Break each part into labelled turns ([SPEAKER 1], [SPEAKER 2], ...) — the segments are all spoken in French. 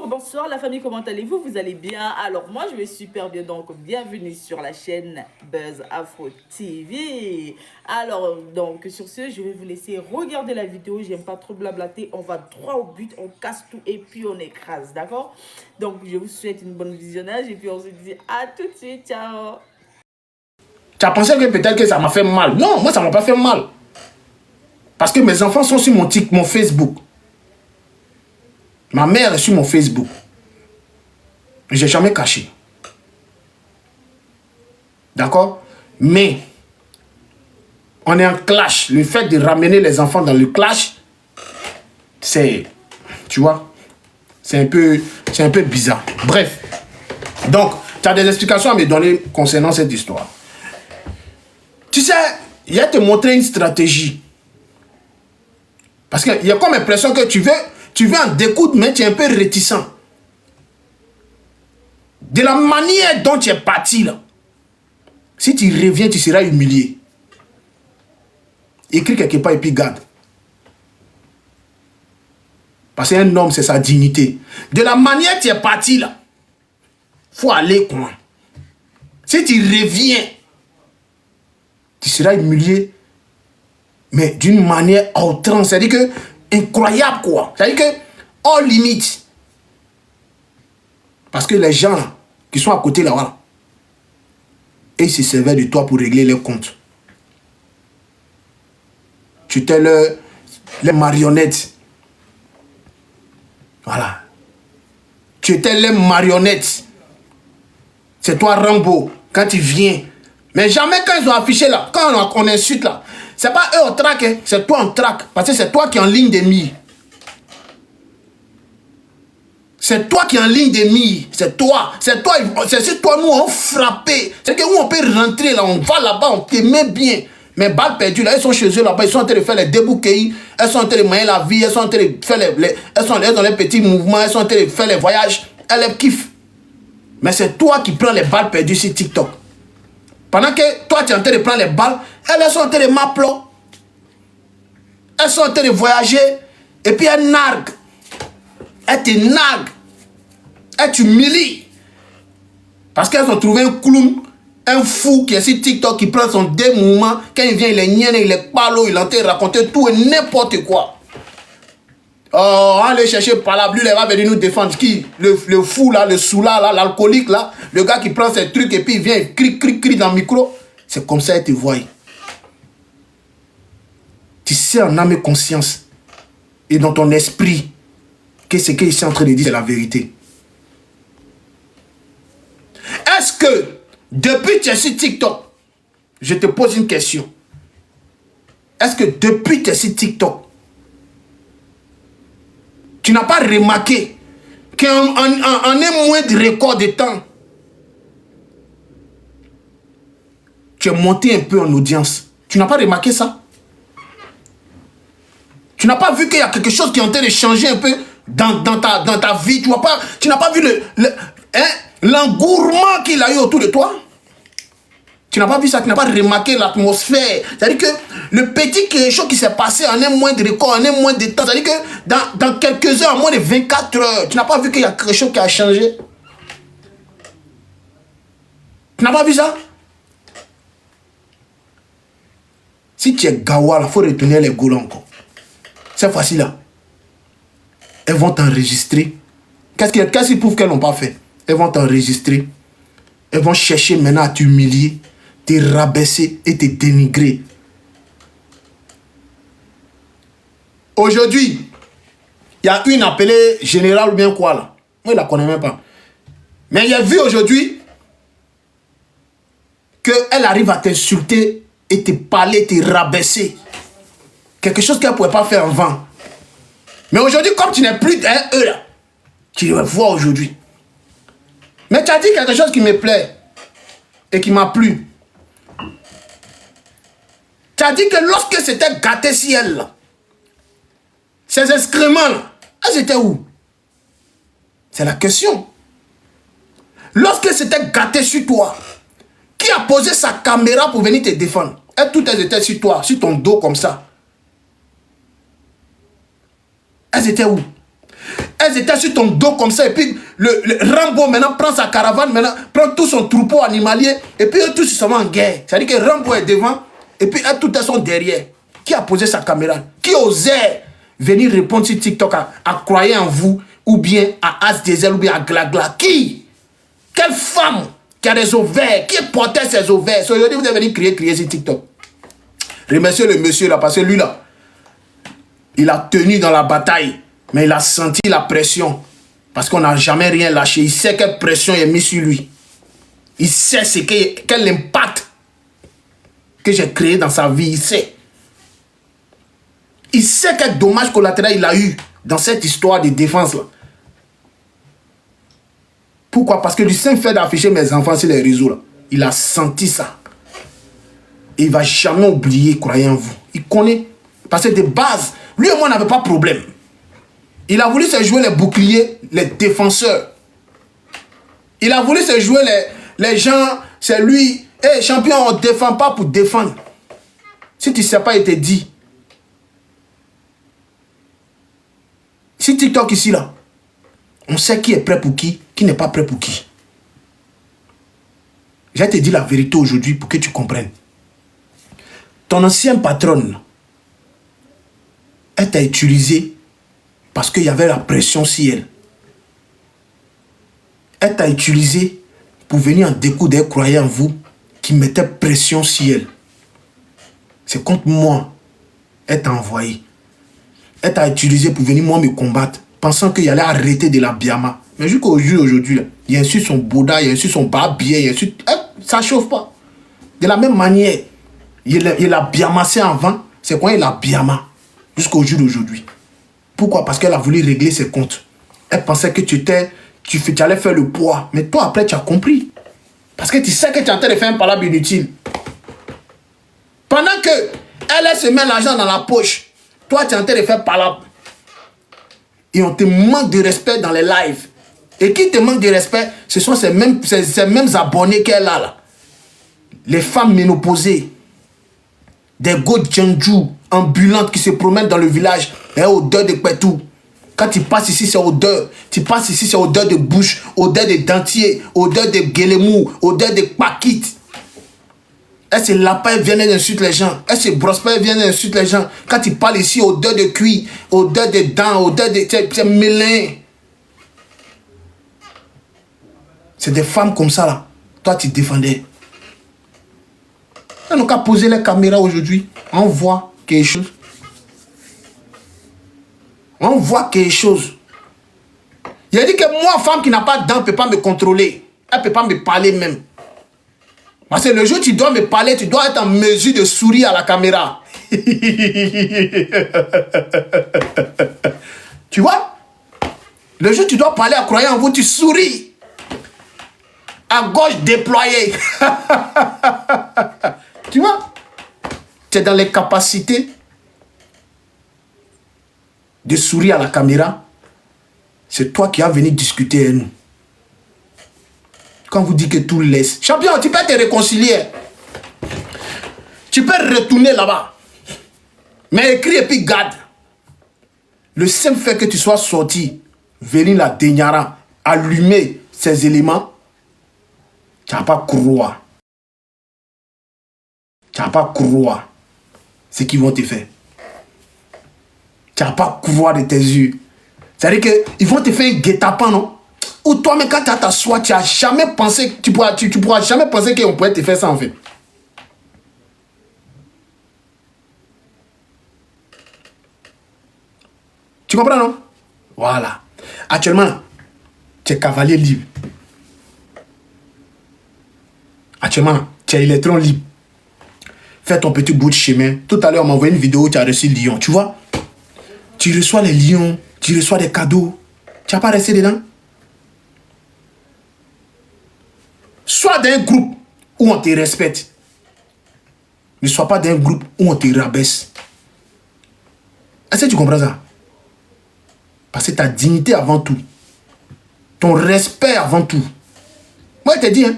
[SPEAKER 1] Bonsoir la famille, comment allez-vous? Vous allez bien? Alors moi je vais super bien, donc bienvenue sur la chaîne Buzz Afro TV. Alors donc sur ce, je vais vous laisser regarder la vidéo, j'aime pas trop blablater, on va droit au but, on casse tout et puis on écrase, d'accord? Donc je vous souhaite une bonne visionnage et puis on se dit à tout de suite, ciao.
[SPEAKER 2] Tu as pensé que peut-être que ça m'a fait mal? Non, moi ça m'a pas fait mal. Parce que mes enfants sont sur mon Facebook. Ma mère est sur mon Facebook. Je n'ai jamais caché. D'accord? Mais, on est en clash. Le fait de ramener les enfants dans le clash, c'est, tu vois, c'est un peu bizarre. Bref. Donc, tu as des explications à me donner concernant cette histoire. Tu sais, il y a te montrer une stratégie. Parce qu'il y a comme l'impression que tu veux en découdre, mais tu es un peu réticent. De la manière dont tu es parti là, si tu reviens, tu seras humilié. Écris quelque part et puis garde. Parce qu'un homme, c'est sa dignité. De la manière dont tu es parti là, il faut aller quoi. Si tu reviens, tu seras humilié, mais d'une manière à outrance. C'est-à-dire que, incroyable quoi. C'est-à-dire que, hors limite. Parce que les gens là, qui sont à côté là, voilà, et ils se servaient de toi pour régler leurs comptes. Tu étais les marionnettes. Voilà. Tu étais les marionnettes. C'est toi Rambo, quand tu viens. Mais jamais quand ils ont affiché là, quand on insulte là, c'est pas eux on traque, hein, c'est toi on traque. Parce que c'est toi qui es en ligne de mire. C'est toi qui es en ligne de mire. C'est toi nous on frappé. C'est que où on peut rentrer là, on va là-bas, on te met bien. Mais balles perdues là, ils sont chez eux là-bas, ils sont en train de faire les débouquets, elles sont en train de manier la vie, elles sont en train de faire elles sont dans les petits mouvements, elles sont en train de faire les voyages, elles kiffent. Mais c'est toi qui prends les balles perdues sur TikTok. Pendant que toi tu es en train de prendre les balles, elles sont en train de m'appeler. Elles sont en train de voyager et puis elles narguent. Elles te narguent. Elles t'humilient. Parce qu'elles ont trouvé un clown, un fou qui est sur TikTok, qui prend son démouvement. Quand il vient, il est nienne, il est palo, il est en train de raconter tout et n'importe quoi. Oh, allez chercher par là, lui, il va venir nous défendre. Qui? Le fou là, le soula là, l'alcoolique là, le gars qui prend ses trucs et puis il vient, il crie dans le micro. C'est comme ça qu'il te voit. Tu sais en âme et conscience et dans ton esprit que ce qu'il est en train de dire, c'est la vérité. Est-ce que, depuis que tu es sur TikTok, je te pose une question. Est-ce que depuis que tu es sur TikTok, tu n'as pas remarqué qu'en un moins de record de temps, tu es monté un peu en audience? Tu n'as pas remarqué ça? Tu n'as pas vu qu'il y a quelque chose qui est en train de changer un peu dans ta vie? Tu n'as pas vu l'engourement qu'il a eu autour de toi? Tu n'as pas vu ça? Tu n'as pas remarqué l'atmosphère? C'est-à-dire que le petit quelque chose qui s'est passé en un moins de record, en un moins de temps, c'est-à-dire que dans quelques heures, en moins de 24 heures, tu n'as pas vu qu'il y a quelque chose qui a changé? Tu n'as pas vu ça? Si tu es gawa, il faut retenir les goulons encore. Cette fois-ci là, elles vont t'enregistrer. Qu'est-ce qui prouve qu'elles n'ont pas fait? Elles vont t'enregistrer. Elles vont chercher maintenant à t'humilier, te rabaisser et te dénigrer. Aujourd'hui, il y a une appelée générale ou bien quoi là. Moi, je ne la connais même pas. Mais il y a vu aujourd'hui qu'elle arrive à t'insulter et te parler, te rabaisser. Quelque chose qu'elle ne pouvait pas faire avant. Mais aujourd'hui, comme tu n'es plus eux là, tu le vois aujourd'hui. Mais tu as dit quelque chose qui me plaît et qui m'a plu. Tu as dit que lorsque c'était gâté ciel là, ces excréments là, elles étaient où? C'est la question. Lorsque c'était gâté sur toi, qui a posé sa caméra pour venir te défendre? Et toutes elles étaient sur toi, sur ton dos comme ça. Elles étaient où? Elles étaient sur ton dos comme ça. Et puis le Rambo maintenant prend sa caravane, maintenant prend tout son troupeau animalier. Et puis eux tous ils sont en guerre. C'est-à-dire que Rambo est devant. Et puis elles toutes elles sont derrière. Qui a posé sa caméra? Qui osait venir répondre sur TikTok à croire en vous? Ou bien à As Diesel ou bien à Glagla? Qui? Quelle femme qui a des ovaires? Qui portait ses ovaires? Aujourd'hui vous devez venir crier sur TikTok. Remerciez le monsieur là parce que lui là, il a tenu dans la bataille. Mais il a senti la pression. Parce qu'on n'a jamais rien lâché. Il sait quelle pression est mise sur lui. Il sait quel impact que j'ai créé dans sa vie. Il sait. Il sait quel dommage collatéral il a eu dans cette histoire de défense là. Pourquoi? Parce que du simple fait d'afficher mes enfants sur les réseaux là, il a senti ça. Et il ne va jamais oublier, croyez en vous. Il connaît. Parce que de base, lui et moi n'avait pas de problème. Il a voulu se jouer les boucliers, les défenseurs. Il a voulu se jouer les gens, c'est lui. Hey, champion, on ne défend pas pour défendre. Si tu ne sais pas, il te dit. Si TikTok ici, là, on sait qui est prêt pour qui n'est pas prêt pour qui. Je vais te dire la vérité aujourd'hui pour que tu comprennes. Ton ancienne patronne, elle t'a utilisé parce qu'il y avait la pression sur elle. Elle t'a utilisé pour venir en découdre des croyants en vous qui mettaient pression sur elle. C'est contre moi. Elle t'a envoyé. Elle t'a utilisé pour venir moi me combattre, pensant qu'il allait arrêter de la biama. Mais jusqu'au jour d'aujourd'hui, il insulte son Bouddha, il insulte son barbier, il insulte... ça ne chauffe pas. De la même manière, il a biamassé avant. C'est quoi il a biama jusqu'au jour d'aujourd'hui? Pourquoi? Parce qu'elle a voulu régler ses comptes. Elle pensait que tu allais faire le poids. Mais toi, après, tu as compris. Parce que tu sais que tu es en train de faire un palabre inutile. Pendant que elle se met l'argent dans la poche, toi, tu es en train de faire palabre. Et on te manque de respect dans les lives. Et qui te manque de respect, ce sont ces mêmes abonnés qu'elle a là. Les femmes ménopausées. Des go djandjou ambulantes qui se promènent dans le village. Et odeur de pétou. Quand tu passes ici, c'est odeur. Tu passes ici, c'est odeur de bouche, odeur de dentier, odeur de guélemou, odeur de paquite. Elle se lave pas, elle vient d'insulter les gens. Elle se brosse pas, elle vient d'insulter les gens. Quand tu parles ici, odeur de cuir, odeur de dents, odeur de... C'est mélin. C'est des femmes comme ça là. Toi, tu défendais. On n'a qu'à poser les caméras aujourd'hui. On voit quelque chose. On voit quelque chose. Il a dit que moi, femme qui n'a pas de dents, ne peut pas me contrôler. Elle ne peut pas me parler même. Parce que le jour où tu dois me parler, tu dois être en mesure de sourire à la caméra. Tu vois? Le jour où tu dois parler à croyant en vous, tu souris. À gauche déployée. Tu vois? Tu es dans les capacités de sourire à la caméra. C'est toi qui as venu discuter avec nous. Quand vous dites que tout laisse. Champion, tu peux te réconcilier. Tu peux retourner là-bas. Mais écris et puis garde. Le simple fait que tu sois sorti, venir la Denyara, allumer ces éléments, tu n'as pas croire. Tu n'as pas croire ce qu'ils vont te faire. Tu n'as pas croire de tes yeux. C'est-à-dire qu'ils vont te faire un guet-apens, non? Ou toi-même, quand tu as ta soie, tu n'as jamais pensé, tu pourras jamais penser qu'on pourrait te faire ça, en fait. Tu comprends, non? Voilà. Actuellement, tu es cavalier libre. Actuellement, tu es électron libre. Fais ton petit bout de chemin. Tout à l'heure, on m'a envoyé une vidéo où tu as reçu le lion. Tu vois? Tu reçois les lions, tu reçois des cadeaux. Tu n'as pas resté dedans? Sois dans un groupe où on te respecte. Ne sois pas dans un groupe où on te rabaisse. Est-ce que tu comprends ça? Parce que ta dignité avant tout. Ton respect avant tout. Moi, je te dis, hein.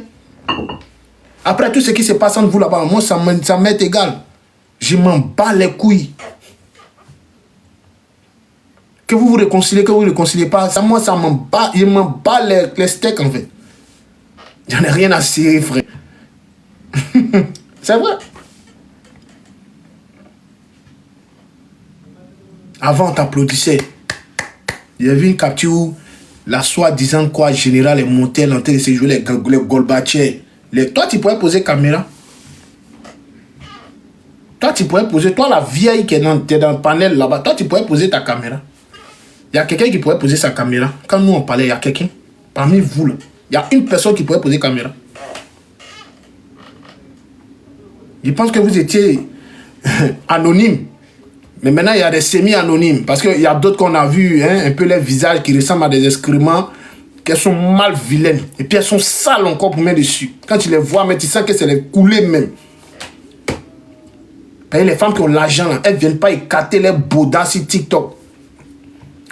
[SPEAKER 2] Après tout ce qui se passe entre vous là-bas, moi, ça m'est égal. Je m'en bats les couilles. Que vous vous réconciliez, que vous ne réconciliez pas. Ça, moi, ça m'en bat. Il m'en bat les steaks, en fait. J'en ai rien à cirer, frère. C'est vrai. Avant, on t'applaudissait. Il y avait une capture où la soi-disant quoi, général est monté, elle est en train de se jouer les Golbachers. Toi, tu pourrais poser caméra. Toi, tu pourrais poser, toi, la vieille qui est dans le panel là-bas, toi, tu pourrais poser ta caméra. Il y a quelqu'un qui pourrait poser sa caméra. Quand nous, on parlait, il y a quelqu'un. Parmi vous, là, il y a une personne qui pourrait poser caméra. Je pense que vous étiez anonyme. Mais maintenant, il y a des semi-anonymes. Parce qu'il y a d'autres qu'on a vu, hein, un peu les visages qui ressemblent à des excréments, qu'elles sont mal vilaines. Et puis elles sont sales encore pour mettre dessus. Quand tu les vois, mais tu sens que c'est les coulées même. Et les femmes qui ont l'argent, elles ne viennent pas écarter les bodas sur TikTok.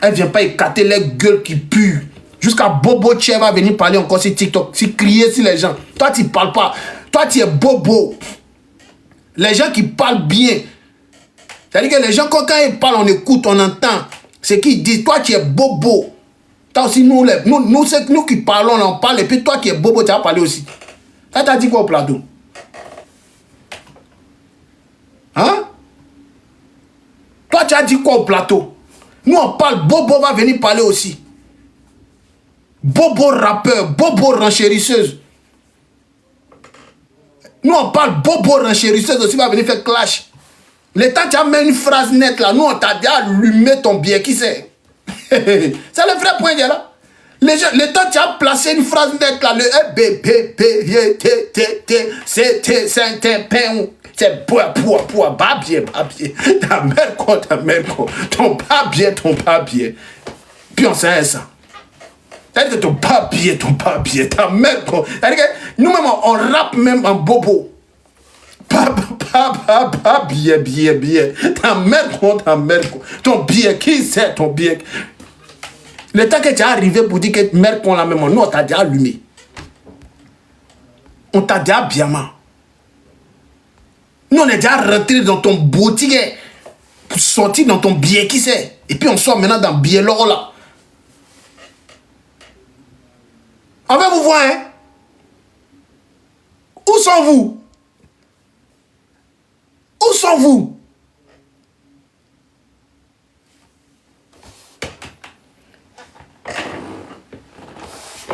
[SPEAKER 2] Elles ne viennent pas écarter les gueules qui puent. Jusqu'à Bobo Tché va venir parler encore sur TikTok. Si crier sur les gens. Toi, tu ne parles pas. Toi, tu es Bobo. Les gens qui parlent bien. C'est-à-dire que les gens, quand ils parlent, on écoute, on entend. Ce qu'ils disent. Toi, tu es Bobo. Toi aussi, nous qui parlons, on parle. Et puis toi qui es Bobo, tu vas parler aussi. Ça t'a dit quoi au plateau? Hein? Toi, tu as dit quoi au plateau? Nous, on parle, Bobo va venir parler aussi. Bobo rappeur, Bobo renchérisseuse. Nous, on parle, Bobo renchérisseuse aussi va venir faire clash. L'État, tu as mis une phrase nette là. Nous, on t'a dit allumer ton billet. Qui c'est? C'est le vrai point, là. L'État, tu as placé une phrase nette là. Le c'est pas bien. Ta mère, ton pas bien. Puis on sait ça. C'est-à-dire que ton pas bien, ta mère, c'est-à-dire que nous-mêmes, on rappe même en bobo. Pas bien. Ta mère, ton billet, qui c'est ton billet? Le temps que tu es arrivé pour dire que mère, qu'on la même, nous, on t'a déjà allumé. On t'a déjà bien. Nous, on est déjà rentré dans ton boutique pour sortir dans ton billet, qui c'est? Et puis on sort maintenant dans le billet là. On va vous voir, hein? Où sont-vous? Où sont-vous?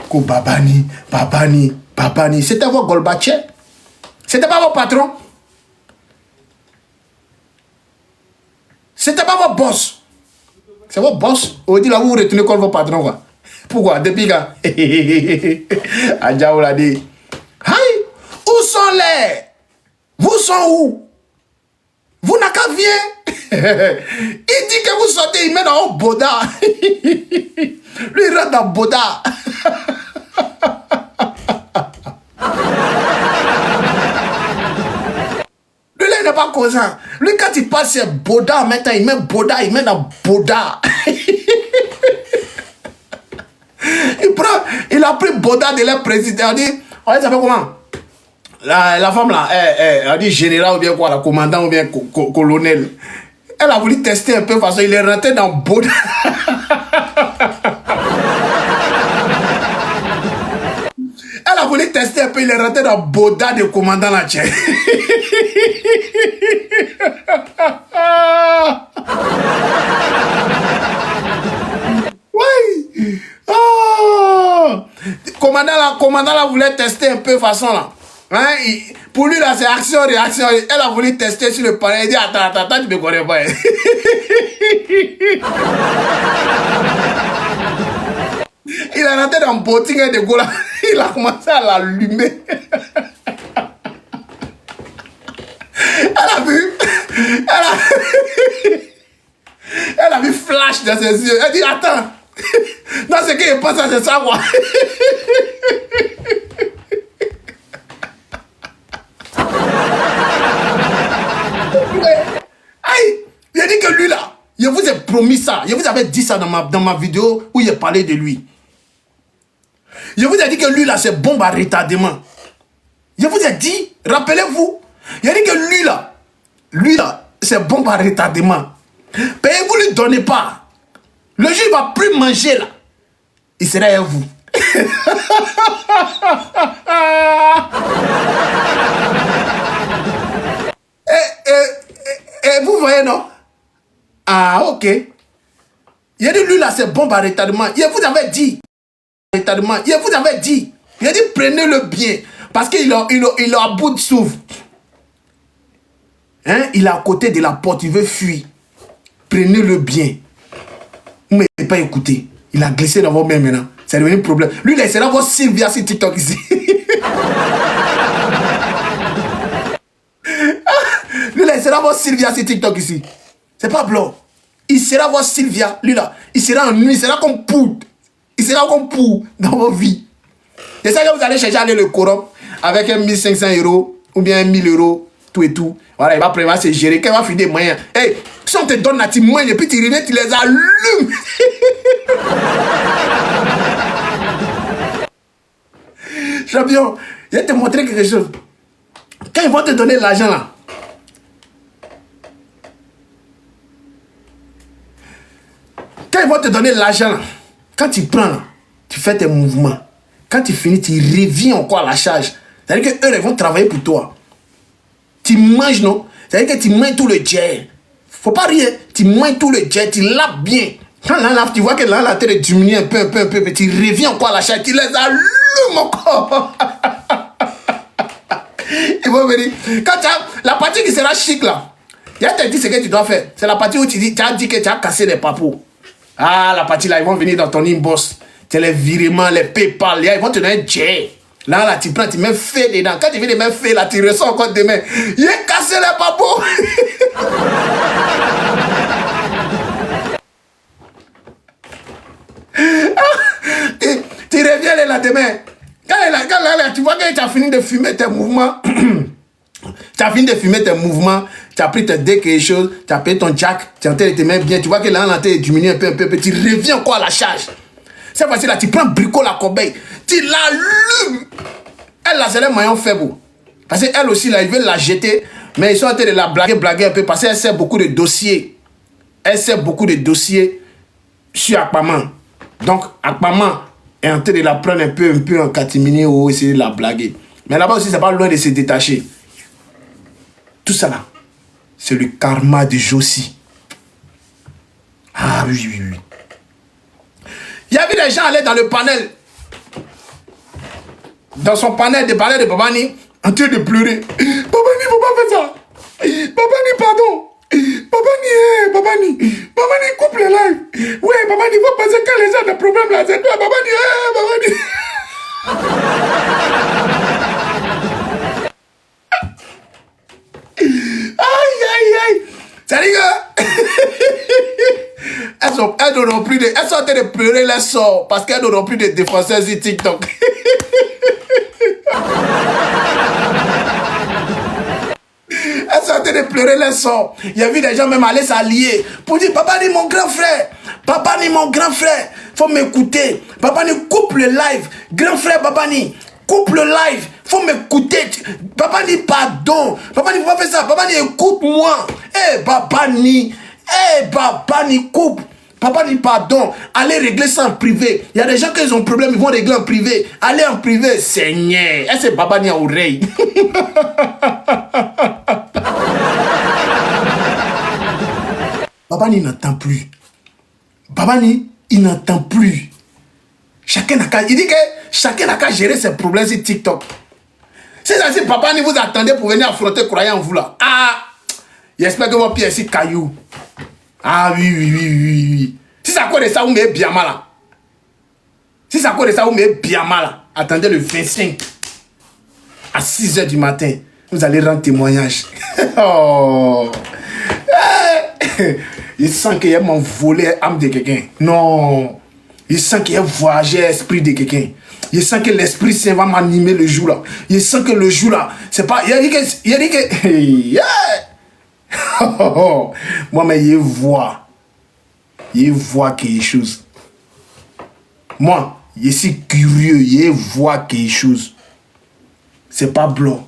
[SPEAKER 2] Ko Babani. C'était votre Golbacher? C'était pas votre patron? C'était pas votre boss? C'est votre boss? On dit là où vous retournez comme votre patron, quoi. Pourquoi? Depuis quand? Adjaou l'a dit. Aïe! Où sont les? Vous sont où? Vous n'avez qu'à venir. Il dit que vous sortez, il met dans un boda. Lui, il rentre dans boda. Lui, là, il n'est pas causant. Lui, quand il passe, c'est boda. Maintenant, il met boda, il met dans boda. Il a pris boda de leur président. Il dit, on s'appelle comment? La femme là, elle dit général ou bien quoi, la commandant ou bien colonel. Elle a voulu tester un peu parce qu'il est rentré dans boda. Elle a voulu tester un peu, il est rentré dans boda de commandant là, tiens. Oui. Oh. Commandant là voulait tester un peu façon là. Hein? Pour lui là c'est action-réaction. Elle a voulu tester sur le panel. Elle dit attends, tu me connais pas. Il est rentré dans le boutique de Gola. Il a commencé à l'allumer. Elle a vu. Elle a vu flash dans ses yeux. Elle dit attends. Non, ce qui est pas ça, c'est ça, quoi. Aïe, il a dit que lui là, je vous ai promis ça. Je vous avais dit ça dans ma vidéo où j'ai parlé de lui. Je vous ai dit que lui là, c'est bombe à retardement. Je vous ai dit, rappelez-vous, il a dit que lui là, c'est bombe à retardement. Payez, vous ne lui donnez pas. Le jour il va plus manger là, il sera à vous. Et vous voyez, non? Ah, ok. Il a dit, lui là, c'est bon par retardement. Il vous avait dit. Retardement. Il vous avait dit. Il a dit, prenez-le bien. Parce qu'il est à bout de souffle. Hein? Il est à côté de la porte. Il veut fuir. Prenez-le bien. Vous ne m'avez pas écouté. Il a glissé dans vos mains maintenant. C'est devenu un problème. Lui, il essaiera de voir Sylvia sur TikTok ici. Lui, il essaiera de voir Sylvia sur TikTok ici. C'est pas blanc. Il sera voir Sylvia, lui là. Il sera en nuit, il sera comme poudre. Il sera comme poudre dans vos vies. C'est ça que vous allez chercher à aller le Coran avec 1500 € ou bien 1000 €, tout et tout. Voilà, il va prévoir se gérer. Quand il va finir des moyens. Hey, si on te donne la petite moyenne et puis tu reviens, tu les allumes. Champion, je vais te montrer quelque chose. Quand ils vont te donner l'argent là, quand ils vont te donner l'argent, quand tu prends, tu fais tes mouvements. Quand tu finis, tu reviens encore à la charge. C'est-à-dire qu'eux, ils vont travailler pour toi. Tu manges, non? C'est-à-dire que tu manges tout le jet. Faut pas rire. Tu manges tout le jet, tu laves bien. Quand là, tu vois que là, la tête diminue un peu, tu reviens encore à la charge, tu les allumes encore. Ils vont venir. Quand tu as la partie qui sera chic là, il y a te dit ce que tu dois faire. C'est la partie où tu as dit que tu as cassé les papous. Ah, la partie là, ils vont venir dans ton inbox. C'est les virements, les PayPal, ils vont te donner un jet. Là, tu prends, tu mets fait dedans. Quand tu viens de mettre fait là, tu ressens encore demain. Il a cassé les papous. Tu reviens le lendemain. Quand tu vois que tu as fini de fumer tes mouvements. Tu as fini de fumer tes mouvements, tu as pris tes dés quelque chose, tu as payé ton jack, tu es en train de te mettre bien, tu vois que là, la tête diminue un peu, tu reviens encore à la charge. Cette fois-ci là, tu prends bricot la corbeille, tu l'allumes. Elle là, c'est le maillon faible. Parce qu'elle aussi là, ils veulent la jeter, mais ils sont en train de la blaguer un peu parce qu'elle sait beaucoup de dossiers. Elle sait beaucoup de dossiers sur Akpaman. Donc, Akpaman est en train de la prendre un peu en catimini ou essayer de la blaguer. Mais là-bas aussi, c'est pas loin de se détacher. Tout ça là, c'est le karma de Josie. Ah oui. Il y avait des gens aller dans le panel. Dans son panel de parler de Babani, en train de pleurer. Babani, faut pas faire ça. Babani, pardon. Babani, coupe le live. Ouais, Babani, faut penser quand les gens ont des problèmes là, c'est toi, Babani. Aïe. C'est-à-dire que elles n'auront plus de... Elles sont en train de pleurer les sorts parce qu'elles n'auront plus de défenseurs sur TikTok. Elles sont en train de pleurer les sorts. Il y a vu des gens même aller s'allier pour dire, papa ni mon grand frère. Faut m'écouter. Papa ni coupe le live. Grand frère Babani, coupe le live. Faut m'écouter. Papa ni pardon. Papa ni faut pas faire ça. Papa ni écoute-moi. Babani coupe. Papa ni pardon. Allez régler ça en privé. Il y a des gens qui ont un problème, ils vont régler en privé. Allez en privé, Seigneur. Et c'est Babani à oreille. Babani n'entend plus. Babani, il n'entend plus. Il dit que chacun n'a qu'à gérer ses problèmes sur TikTok. C'est ça, si Babani vous attendez pour venir affronter croyant en vous là. Ah, j'espère que mon pied est ici caillou. Ah oui. Si ça cause de ça, vous mettez bien mal là. Attendez le 25 à 6 h du matin. Vous allez rendre témoignage. Oh. Il sent qu'il y a mon volet âme de quelqu'un. Non. Il sent qu'il y a voyagé esprit de quelqu'un. Il sent que l'Esprit Saint va m'animer le jour là. Il sent que le jour là, c'est pas... Il a dit que... Yeah. Moi, mais il voit quelque chose. Moi, je suis curieux, il voit quelque chose. C'est pas blanc.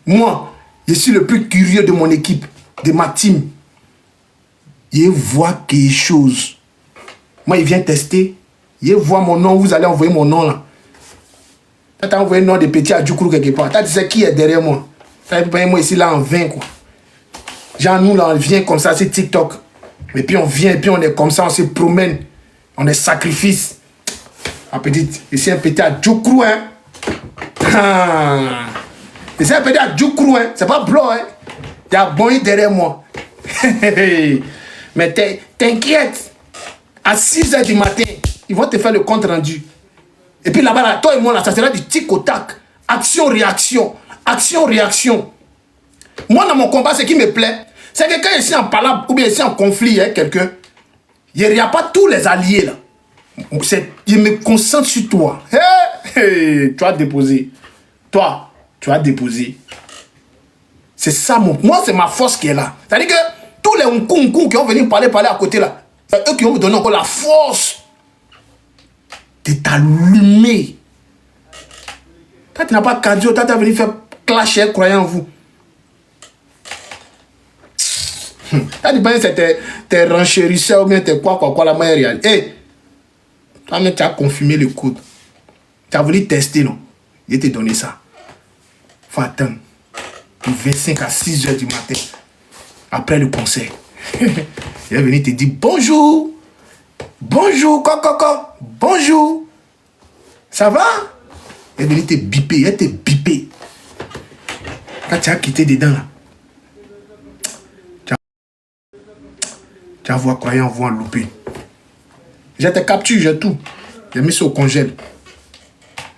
[SPEAKER 2] Moi, je suis le plus curieux de mon équipe, de ma team. Il voit quelque chose. Moi, il vient tester. Il voit mon nom, vous allez envoyer mon nom là. Tu as envoyé le nom de petit Adjoukourou quelque part. Tu sais qui est derrière moi. Tu as payé moi ici là en 20 quoi. Genre nous là, on vient comme ça, c'est TikTok. Et puis on vient, et puis on est comme ça, on se promène. On est sacrifice. Un petit, ici un petit Adjoukourou hein. Ici un petit Adjoukourou hein. C'est pas blanc hein. Il y a bon derrière moi. Mais t'inquiète. À 6h du matin, ils vont te faire le compte rendu. Et puis là-bas, là, toi et moi, là, ça sera du tic au tac. Action-réaction. Action-réaction. Moi, dans mon combat, ce qui me plaît, c'est que quand je suis en palabre ou bien je suis en conflit avec quelqu'un, il n'y a pas tous les alliés là. Je me concentre sur toi. Hey, tu as déposé. Toi, tu as déposé. C'est ça, moi, c'est ma force qui est là. C'est-à-dire que tous les Nkunku qui ont venu parler à côté là, c'est eux qui vont me donner encore la force de t'allumer. Toi, tu n'as pas cardio, toi, tu as venu faire clasher, croyant en vous. Toi, tu penses que t'es renchérisseur ou bien t'es quoi, la meilleure réalité. Hé, toi-même, tu as confirmé le code. Tu as voulu tester, non? Je t'ai donné ça. Faut attendre. Du 25 à 6h du matin. Après le concert. Il est venu te dire bonjour. Bonjour, coco. Bonjour. Ça va? Il est venu te biper. Il te biper. Quand tu as quitté dedans, là. Tu vas voir croyant vous en louper. J'ai tes captures, j'ai tout. J'ai mis ça au congèle.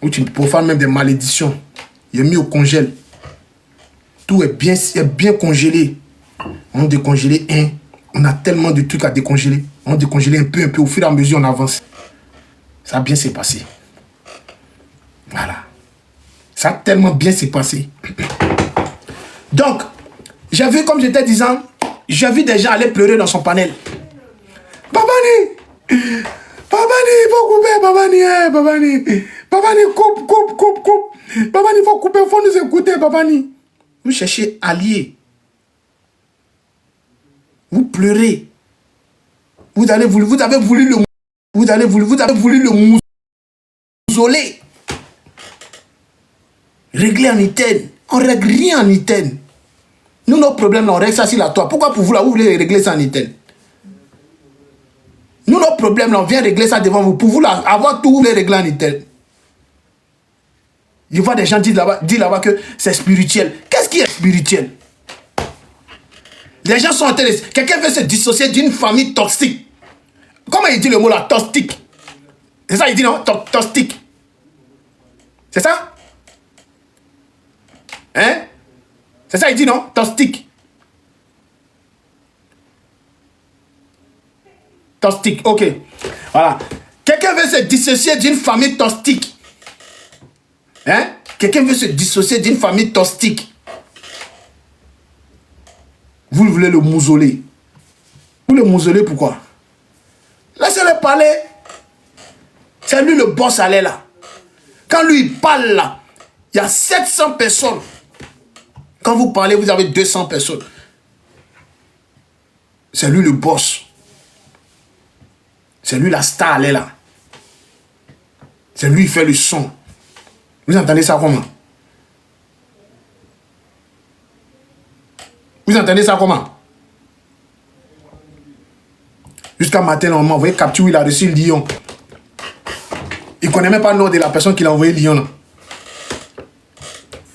[SPEAKER 2] Où tu peux faire même des malédictions. J'ai mis au congèle. Tout est bien congelé. On décongélé un. On a tellement de trucs à décongeler. On décongélé un peu. Au fur et à mesure, on avance. Ça a bien s'est passé. Voilà. Ça a tellement bien s'est passé. Donc, j'ai vu, comme j'étais disant, j'ai vu des gens aller pleurer dans son panel. Babani, il faut couper, Babani, coupe. Babani, il faut couper, il faut nous écouter, Babani. Vous cherchez alliés. Vous pleurez. Vous avez voulu le mausolée. Régler en Italie. On ne règle rien en Italie. Nous, nos problèmes, on règle ça sur la toile. Pourquoi pour vous, là, vous voulez régler ça en Italie? Nous, nos problèmes, là, on vient régler ça devant vous. Pour vous, là, avoir tout, vous voulez régler en Italie. Je vois des gens dire là-bas que c'est spirituel. Qu'est-ce qui est spirituel? Les gens sont intéressés. Quelqu'un veut se dissocier d'une famille toxique. Comment il dit le mot là? Toxique. C'est ça, il dit non? Toxique. C'est ça? Hein? C'est ça, il dit non? Toxique. Toxique, ok. Voilà. Quelqu'un veut se dissocier d'une famille toxique. Hein? Quelqu'un veut se dissocier d'une famille toxique. Vous voulez le mausolée. Vous le mausolée, pourquoi? Laissez-le parler. C'est lui le boss, allez là. Quand lui il parle là, il y a 700 personnes. Quand vous parlez, vous avez 200 personnes. C'est lui le boss. C'est lui la star, elle est là. C'est lui qui fait le son. Vous entendez ça comment? Vous entendez ça comment? Jusqu'à matin, on m'a envoyé capture, il a reçu Lyon. Il ne connaît même pas le nom de la personne qui l'a envoyé Lyon. Là.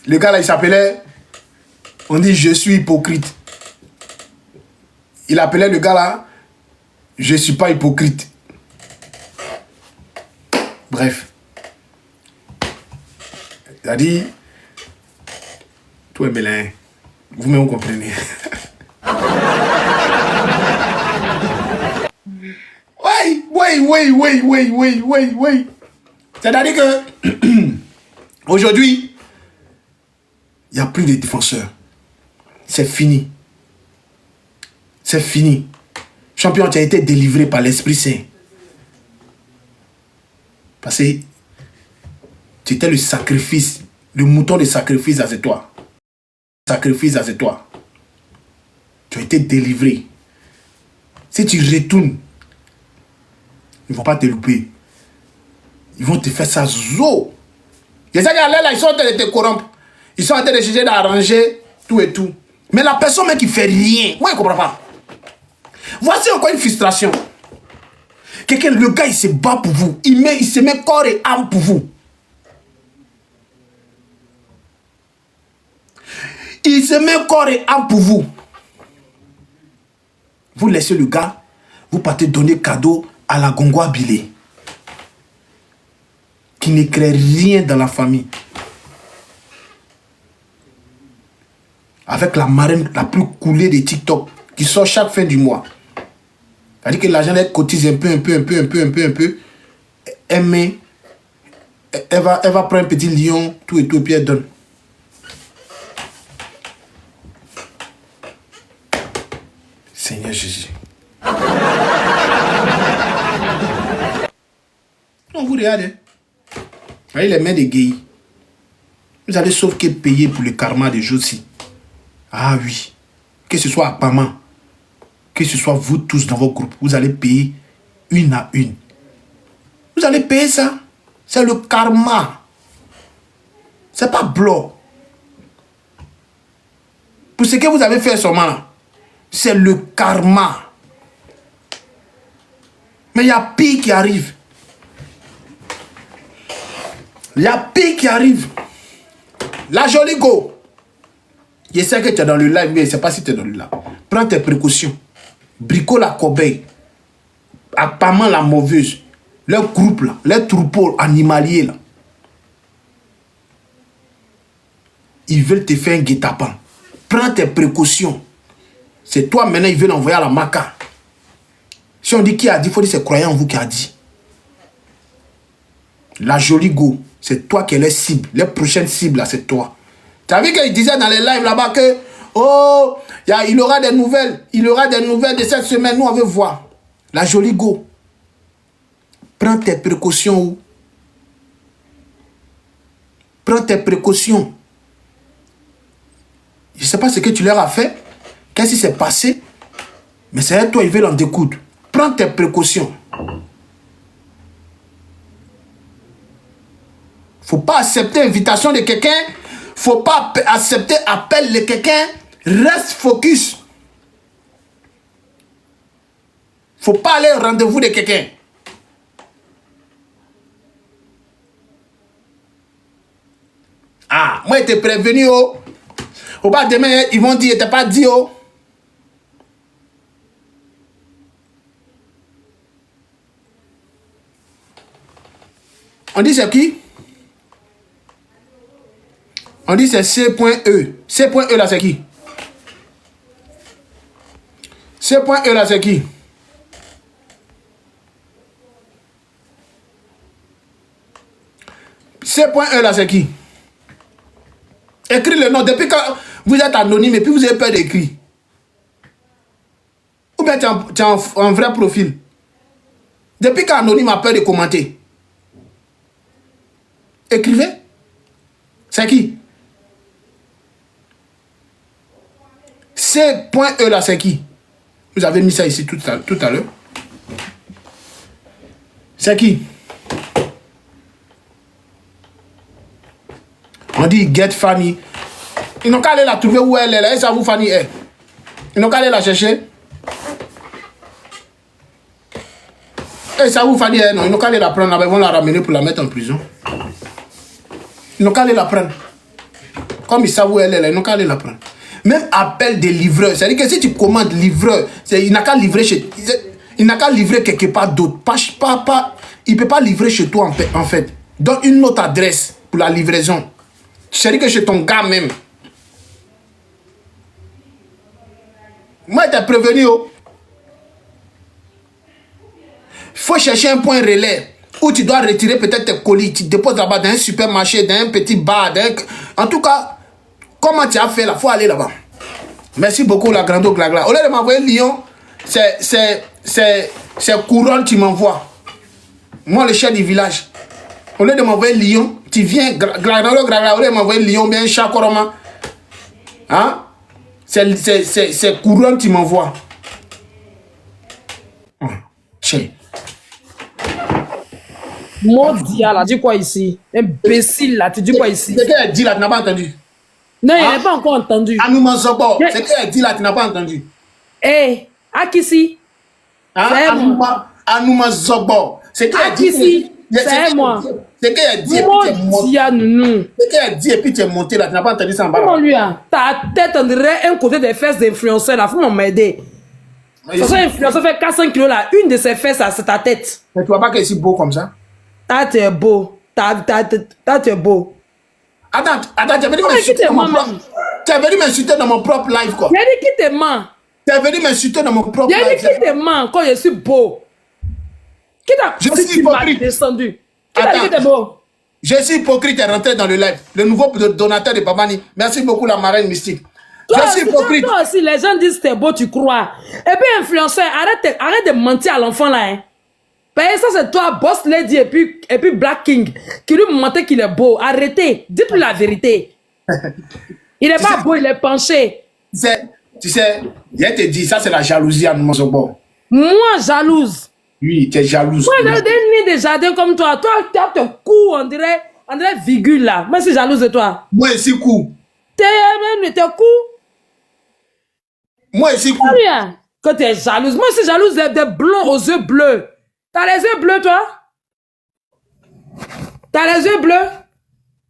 [SPEAKER 2] Le gars là, il s'appelait... On dit, je suis hypocrite. Il appelait le gars là, je ne suis pas hypocrite. Bref. Il a dit, tout est mélin. Vous-même, vous comprenez. Oui. C'est-à-dire que, aujourd'hui, il n'y a plus de défenseurs. C'est fini. C'est fini. Champion, tu as été délivré par l'Esprit Saint. Parce que tu étais le sacrifice, le mouton de sacrifice à toi. Sacrifice à toi. Tu as été délivré. Si tu retournes Ils ne vont pas te louper. Ils vont te faire ça zo. Les gens là, ils sont en train de te corrompre. Ils sont en train de chercher d'arranger tout et tout. Mais la personne même qui fait rien, moi je ne comprends pas. Voici encore une frustration. Quelqu'un, le gars, il se bat pour vous. Il se met corps et âme pour vous. Il se met corps et âme pour vous. Vous laissez le gars, vous partez donner cadeau à la Gongoa Bilé, qui ne crée rien dans la famille. Avec la marraine la plus coulée de TikTok, qui sort chaque fin du mois. C'est-à-dire que l'argent, elle cotise un peu. Elle met, elle va prendre un petit lion, tout et tout, et puis elle donne. Seigneur Jésus. Non, vous regardez. Voyez les mains des gays. Vous allez sauf que payer pour le karma de Josie. Ah oui. Que ce soit à Pama, que ce soit vous tous dans vos groupes, vous allez payer une à une. Vous allez payer ça. C'est le karma. C'est pas blanc. Pour ce que vous avez fait seulement là, c'est le karma. Mais il y a pire qui arrive. Il y a pire qui arrive. La jolie go. Je sais que tu es dans le live, mais je ne sais pas si tu es dans le live. Prends tes précautions. Brico la corbeille. Apparemment la mauvaise. Le groupe là, les troupeaux animaliers là. Ils veulent te faire un guet-apens. Prends tes précautions. C'est toi maintenant, ils veulent envoyer à la maca. Si on dit qui a dit, il faut dire c'est croyant en vous qui a dit. La jolie go, c'est toi qui es les cibles. Les prochaines cibles là, c'est toi. Tu as vu qu'il disait dans les lives là-bas que oh, il aura des nouvelles. Il aura des nouvelles de cette semaine. Nous, on veut voir. La jolie go. Prends tes précautions. Prends tes précautions. Je ne sais pas ce que tu leur as fait. Qu'est-ce qui s'est passé? Mais c'est toi, ils veulent en découdre. Prends tes précautions. Faut pas accepter l'invitation de quelqu'un. Faut pas accepter appel de quelqu'un. Reste focus. Faut pas aller au rendez-vous de quelqu'un. Ah, moi, j'étais prévenu, oh. Au bas demain, ils vont dire, t'as pas dit, oh. On dit c'est qui? On dit c'est C.E. C.E là c'est qui? C.E là c'est qui? C.E là c'est qui? Écris le nom. Depuis quand vous êtes anonyme et puis vous avez peur d'écrire. Ou bien tu as un vrai profil. Depuis quand anonyme a peur de commenter. Écrivez. C'est qui? C.E là c'est qui? Vous avez mis ça ici tout à l'heure. C'est qui? On dit get Fanny. Ils n'ont qu'à aller la trouver où elle est là. Et ça vous Fanny est. Ils n'ont qu'à aller la chercher. Et ça vous Fanny est. Non, ils n'ont qu'à aller la prendre là-bas. Ils vont la ramener pour la mettre en prison. Ils n'ont qu'à aller la prendre. Comme ils savent où elle est là, ils n'ont qu'à aller la prendre. Même appel des livreurs. C'est-à-dire que si tu commandes livreur, il n'a qu'à livrer chez. Il n'a qu'à livrer quelque part d'autre. Il ne peut pas livrer chez toi en fait. Donne une autre adresse pour la livraison. C'est-à-dire que chez ton gars même. Moi, je t'ai prévenu. Oh. Il faut chercher un point relais où tu dois retirer peut-être tes colis. Tu déposes là-bas dans un supermarché, dans un petit bar. En tout cas, comment tu as fait là? Il faut aller là-bas. Merci beaucoup, la grande glagla. Au lieu de m'envoyer Lyon, c'est couronne tu m'envoies. Moi, le chef du village. Au lieu de m'envoyer Lyon, tu viens, glagla, au lieu de m'envoyer Lyon, bien Chakoroma. Hein? C'est couronne tu m'envoies. Tiens.
[SPEAKER 3] Dia là, dis quoi ici? Imbécile là, tu dis quoi ici?
[SPEAKER 2] C'est qu'elle dit là, tu n'as pas entendu.
[SPEAKER 3] Non, il n'a pas encore entendu.
[SPEAKER 2] Anouma Zobo, c'est qu'elle dit là, tu n'as pas entendu.
[SPEAKER 3] Eh, Akisi.
[SPEAKER 2] Anouma Zobo, c'est qu'elle dit.
[SPEAKER 3] Akisi, c'est moi.
[SPEAKER 2] C'est qu'elle dit.
[SPEAKER 3] Dia nounou.
[SPEAKER 2] C'est qu'elle dit et puis tu es monté là, tu n'as pas entendu ça en bas.
[SPEAKER 3] Comment lui a? Ta tête, on dirait un côté des fesses d'influenceur là, faut m'aider. Ça influenceur fait 400 kilos là, une de ses fesses c'est ta tête.
[SPEAKER 2] Mais tu vois pas qu'elle est si beau comme ça?
[SPEAKER 3] Ah, tu es beau. Tu es beau.
[SPEAKER 2] Attends, tu es venu m'insulter dans mon propre... Tu es venu m'insulter dans mon propre live quoi.
[SPEAKER 3] Il a dit qui te ment.
[SPEAKER 2] Tu es venu m'insulter dans mon propre live.
[SPEAKER 3] Il a dit qui te ment quand je suis beau. Qui t'a descendu? Qui t'a dit que t'es beau?
[SPEAKER 2] Je suis hypocrite et rentré dans le live. Le nouveau donateur de Babani. Merci beaucoup la marraine mystique.
[SPEAKER 3] Toi,
[SPEAKER 2] je suis hypocrite.
[SPEAKER 3] Toi aussi, les gens disent que t'es beau, tu crois. Et puis influenceur, arrête de mentir à l'enfant là. Hein. Ça c'est toi, Boss Lady et puis Black King, qui lui mentait qu'il est beau. Arrêtez, dites-lui la vérité. Il n'est pas beau, il est penché.
[SPEAKER 2] Tu sais, je te dis, ça c'est la jalousie à nous.
[SPEAKER 3] Moi, jalouse.
[SPEAKER 2] Oui, tu es jalouse.
[SPEAKER 3] Moi, j'ai des nids de jardin comme toi. Toi, tu as te cou, on dirait virgule là. Moi, je suis jalouse de toi.
[SPEAKER 2] Moi aussi, cou.
[SPEAKER 3] T'es cou.
[SPEAKER 2] Moi aussi, cou.
[SPEAKER 3] Rien. Quand tu es jalouse. Moi, je suis jalouse des blonds aux yeux bleus. T'as les yeux bleus, toi? T'as les yeux bleus?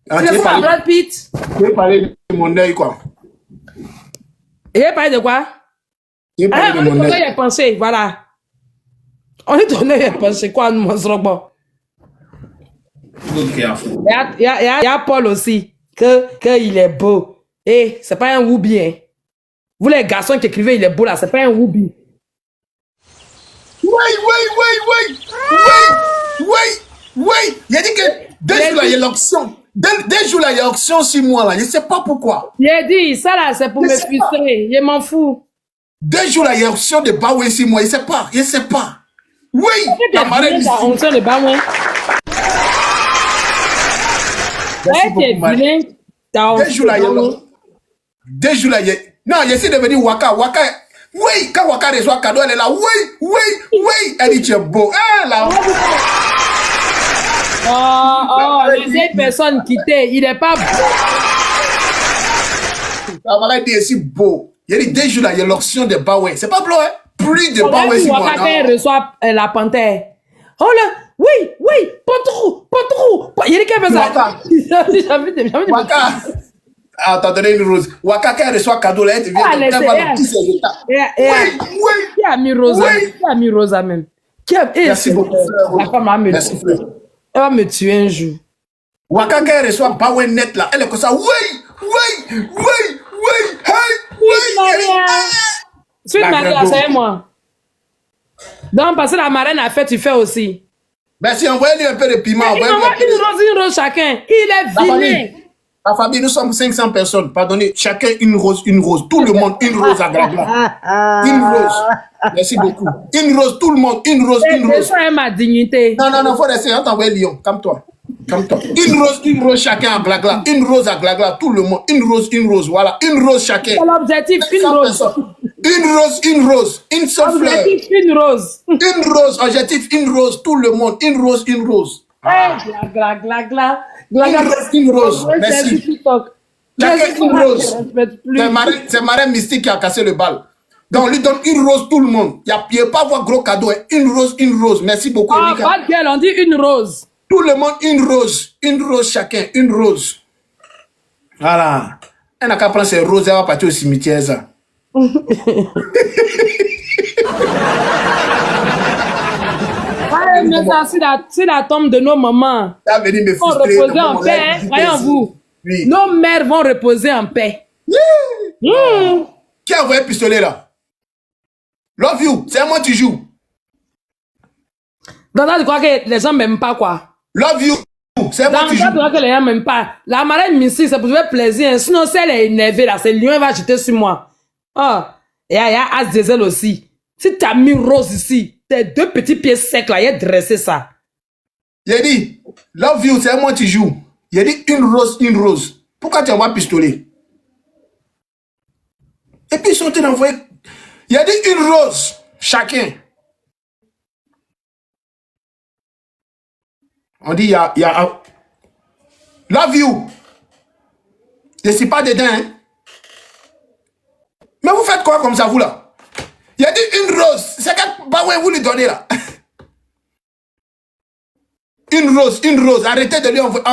[SPEAKER 2] Ah,
[SPEAKER 3] tu veux pas Brad Pitt?
[SPEAKER 2] Tu veux parler de mon œil, quoi?
[SPEAKER 3] Il a parlé de quoi?
[SPEAKER 2] Tu veux parler de mon œil?
[SPEAKER 3] On est penché, voilà. On est ton œil penché, quoi, nous, bon. Il y a Paul aussi, qu'il est beau. Et c'est pas un woubi, hein. Vous, les garçons qui écrivez, il est beau là, c'est pas un woubi.
[SPEAKER 2] Oui. Il a dit que deux jours là, il y a l'option. Deux jours là, il y a l'option 6 mois là. Je ne sais pas pourquoi.
[SPEAKER 3] Il a dit, ça là, c'est pour me frustrer. Je m'en fous.
[SPEAKER 2] 2 jours là, il y a l'option de Baoué 6 mois. Je ne sais pas. Oui.
[SPEAKER 3] La marraine mystique. Option de Baoué.
[SPEAKER 2] Deux jours là, il y a l'option. 2 jours là, il y a... Non, j'essaie de venir Waka. Oui, quand Waka reçoit cadeau, elle est là. Oui. Elle dit, tu es beau. Là.
[SPEAKER 3] Les autres personnes quittaient. Il n'est pas beau.
[SPEAKER 2] La marraine dit, c'est beau. Il y a dit 2 jours là, il y a l'option de Baoué. C'est pas blanc, hein? Plus de Baoué, c'est moi.
[SPEAKER 3] Waka reçoit la panthère. Oh là, oui, pas trop. Il y a qui fait ça.
[SPEAKER 2] Waka. Attendez une rose. Waka, quand elle reçoit cadeau, là, elle te vient de tous ses états. Oui.
[SPEAKER 3] Qui a mis Rosa même?
[SPEAKER 2] Merci beaucoup.
[SPEAKER 3] La femme va me tuer. Elle va me tuer un jour.
[SPEAKER 2] Waka, quand elle reçoit Baoué net, là, elle est comme ça. Oui.
[SPEAKER 3] Suite Maria, c'est moi. Donc, parce que la marraine a fait, tu fais aussi.
[SPEAKER 2] Merci, envoyez-lui un peu de piment.
[SPEAKER 3] Une rose chacun. Il est vilain.
[SPEAKER 2] La famille, nous sommes 500 personnes. Pardonnez, chacun une rose. Tout le monde, une rose à Glagla. Une rose. Merci beaucoup. Une rose, tout le monde, une rose.
[SPEAKER 3] Ça est ma dignité.
[SPEAKER 2] Non, faut rester. On t'envoie Lyon. Calme-toi. Une rose chacun à Glagla. Une rose à Glagla. Tout le monde. Une rose. Voilà. Une rose chacun.
[SPEAKER 3] C'est l'objectif, une rose.
[SPEAKER 2] Une rose. Une seule fleur.
[SPEAKER 3] Objectif, une rose.
[SPEAKER 2] Une rose. Objectif, une rose. Tout le monde. Une rose. Une rose. Merci. Chacun une rose. C'est marraine mystique qui a cassé le bal. Donc, on lui donne une rose, tout le monde. Il n'y a pas avoir gros cadeau. Une rose. Merci beaucoup.
[SPEAKER 3] Bad girl, on dit une rose.
[SPEAKER 2] Tout le monde, une rose. Une rose chacun. Une rose. Voilà. Elle n'a qu'à prendre ses roses et elle va partir au cimetière, ça.
[SPEAKER 3] Mais ça, c'est la tombe de nos mamans.
[SPEAKER 2] Vont
[SPEAKER 3] reposer en paix, voyons-vous. Oui. Nos mères vont reposer en paix.
[SPEAKER 2] Qui a envoyé le pistolet là? Love you, c'est moi tu joues.
[SPEAKER 3] Dans ça, tu crois que les gens m'aiment pas quoi?
[SPEAKER 2] Love you, c'est moi tu joues.
[SPEAKER 3] Dans ça, tu crois que les gens m'aiment pas. La marraine mystique, ça peut faire plaisir. Sinon, si elle est énervée là, c'est lion va jeter sur moi. Et il y a As Diesel aussi. Si tu as mis rose ici, tes 2 petits pieds secs là, il a dressé ça.
[SPEAKER 2] Il a dit, love you, c'est moi tu joues. Il a dit une rose. Pourquoi tu envoies pistolet? Et puis ils sont envoyés. Il a dit une rose, chacun. On dit, il y a love you. Je ne suis pas dedans. Hein? Mais vous faites quoi comme ça, vous là? Il a dit une rose. C'est quel baouin vous lui donnez là? Une rose. Arrêtez de lui envoyer.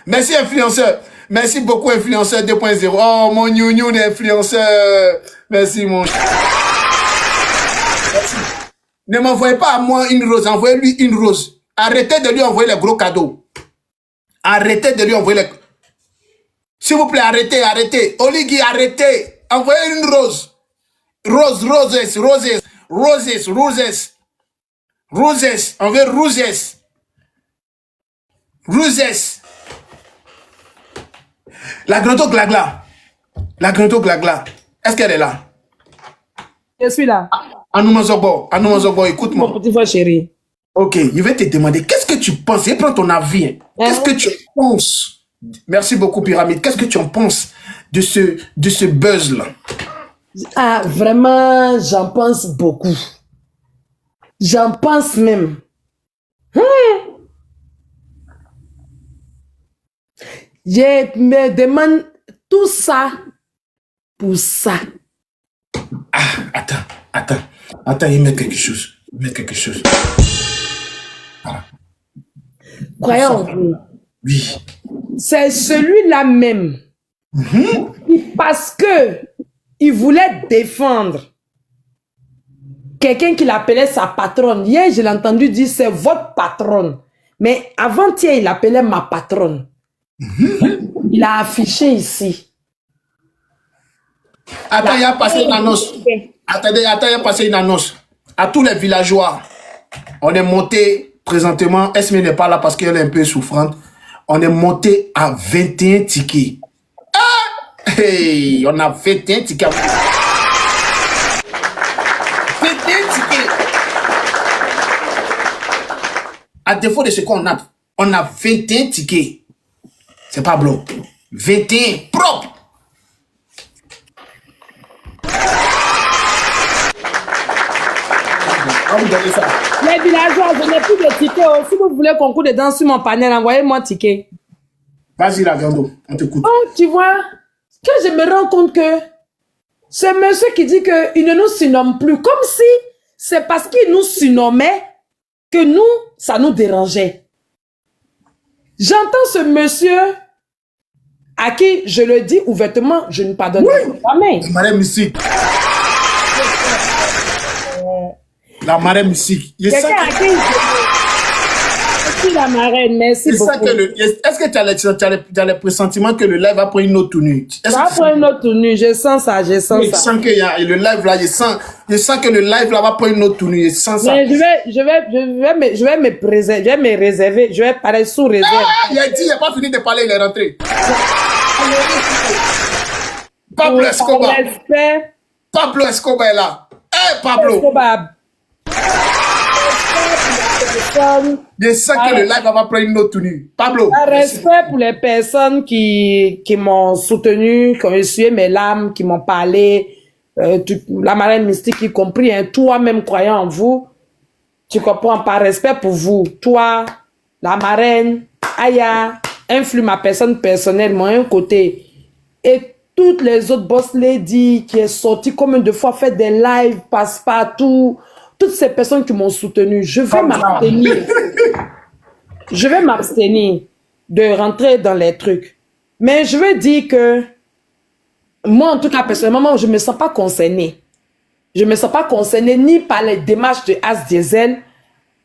[SPEAKER 2] Merci, influenceur. Merci beaucoup, influenceur 2.0. Oh, mon new influenceur. Merci, mon. Merci. Ne m'envoyez pas à moi une rose. Envoyez-lui une rose. Arrêtez de lui envoyer les gros cadeaux. Arrêtez de lui envoyer les... S'il vous plaît, arrêtez. Oligui, arrêtez. Envoyez une rose. Roses. Envoyez roses. La grande glagla. Est-ce qu'elle est là?
[SPEAKER 3] Je suis là.
[SPEAKER 2] Anoumazobo, écoute-moi.
[SPEAKER 3] Mon petit frère chéri.
[SPEAKER 2] Ok, je vais te demander, qu'est-ce que tu penses? Et prends ton avis. Hein. Qu'est-ce que tu penses? Merci beaucoup, Pyramide. Qu'est-ce que tu en penses de ce buzz-là?
[SPEAKER 3] Ah, vraiment, j'en pense beaucoup. J'en pense même. Je me demande tout ça pour ça.
[SPEAKER 2] Ah, attends, il met quelque chose. Voilà.
[SPEAKER 3] Croyons en vous.
[SPEAKER 2] Oui.
[SPEAKER 3] C'est celui-là même. Qui, parce que il voulait défendre quelqu'un qu'il appelait sa patronne. Hier, je l'ai entendu dire c'est votre patronne. Mais avant-hier, il appelait ma patronne. Il a affiché ici.
[SPEAKER 2] Attends, il a passé une annonce. Attendez, il a passé une annonce. À tous les villageois, on est monté présentement. Esme n'est pas là parce qu'elle est un peu souffrante. On est monté à 21 tickets. Ah! Hey, on a 21 tickets. 21 tickets. À défaut de ce qu'on a, on a 21 tickets. C'est pas blanc. 21 propres.
[SPEAKER 3] Les villageois, je n'ai plus de tickets. Si vous voulez qu'on court dedans sur mon panel, envoyez-moi ticket.
[SPEAKER 2] Vas-y, la grande, on t'écoute.
[SPEAKER 3] Oh, tu vois, que je me rends compte que ce monsieur qui dit qu'il ne nous surnomme plus, comme si c'est parce qu'il nous surnommait que nous, ça nous dérangeait. J'entends ce monsieur à qui je le dis ouvertement, je ne pardonne jamais.
[SPEAKER 2] Madame Mystique. La marraine mystique.
[SPEAKER 3] Quelqu'un à qui je suis la marraine, merci beaucoup.
[SPEAKER 2] Est-ce que tu as le pressentiment que le live va prendre une autre tenue?
[SPEAKER 3] Ça va prendre une autre tenue, je sens ça, je sens ça.
[SPEAKER 2] Je sens que le live là, je sens que le live là va prendre une autre tenue, je sens ça.
[SPEAKER 3] Mais je vais me réserver, je vais parler sous réserve.
[SPEAKER 2] Ah, il a dit, il n'a pas fini de parler, il est rentré. Pablo Escobar. Pablo Escobar est là. Eh, Pablo.
[SPEAKER 3] Escobar.
[SPEAKER 2] Je sens que le live va prendre une autre tenue. Pablo.
[SPEAKER 3] Un respect pour les personnes qui m'ont soutenu, qui ont essuyé mes larmes, qui m'ont parlé. La marraine mystique y compris. Hein, toi-même croyant en vous, tu comprends, par respect pour vous. Toi, la marraine, Aya, influe ma personne personnelle, mon un côté. Et toutes les autres boss lady qui est sorti combien de fois faire des lives, passe-partout. Toutes ces personnes qui m'ont soutenu, je vais m'abstenir. Je vais m'abstenir de rentrer dans les trucs. Mais je veux dire que moi, en tout cas, personnellement, je ne me sens pas concernée. Je ne me sens pas concernée ni par les démarches de As Diesel,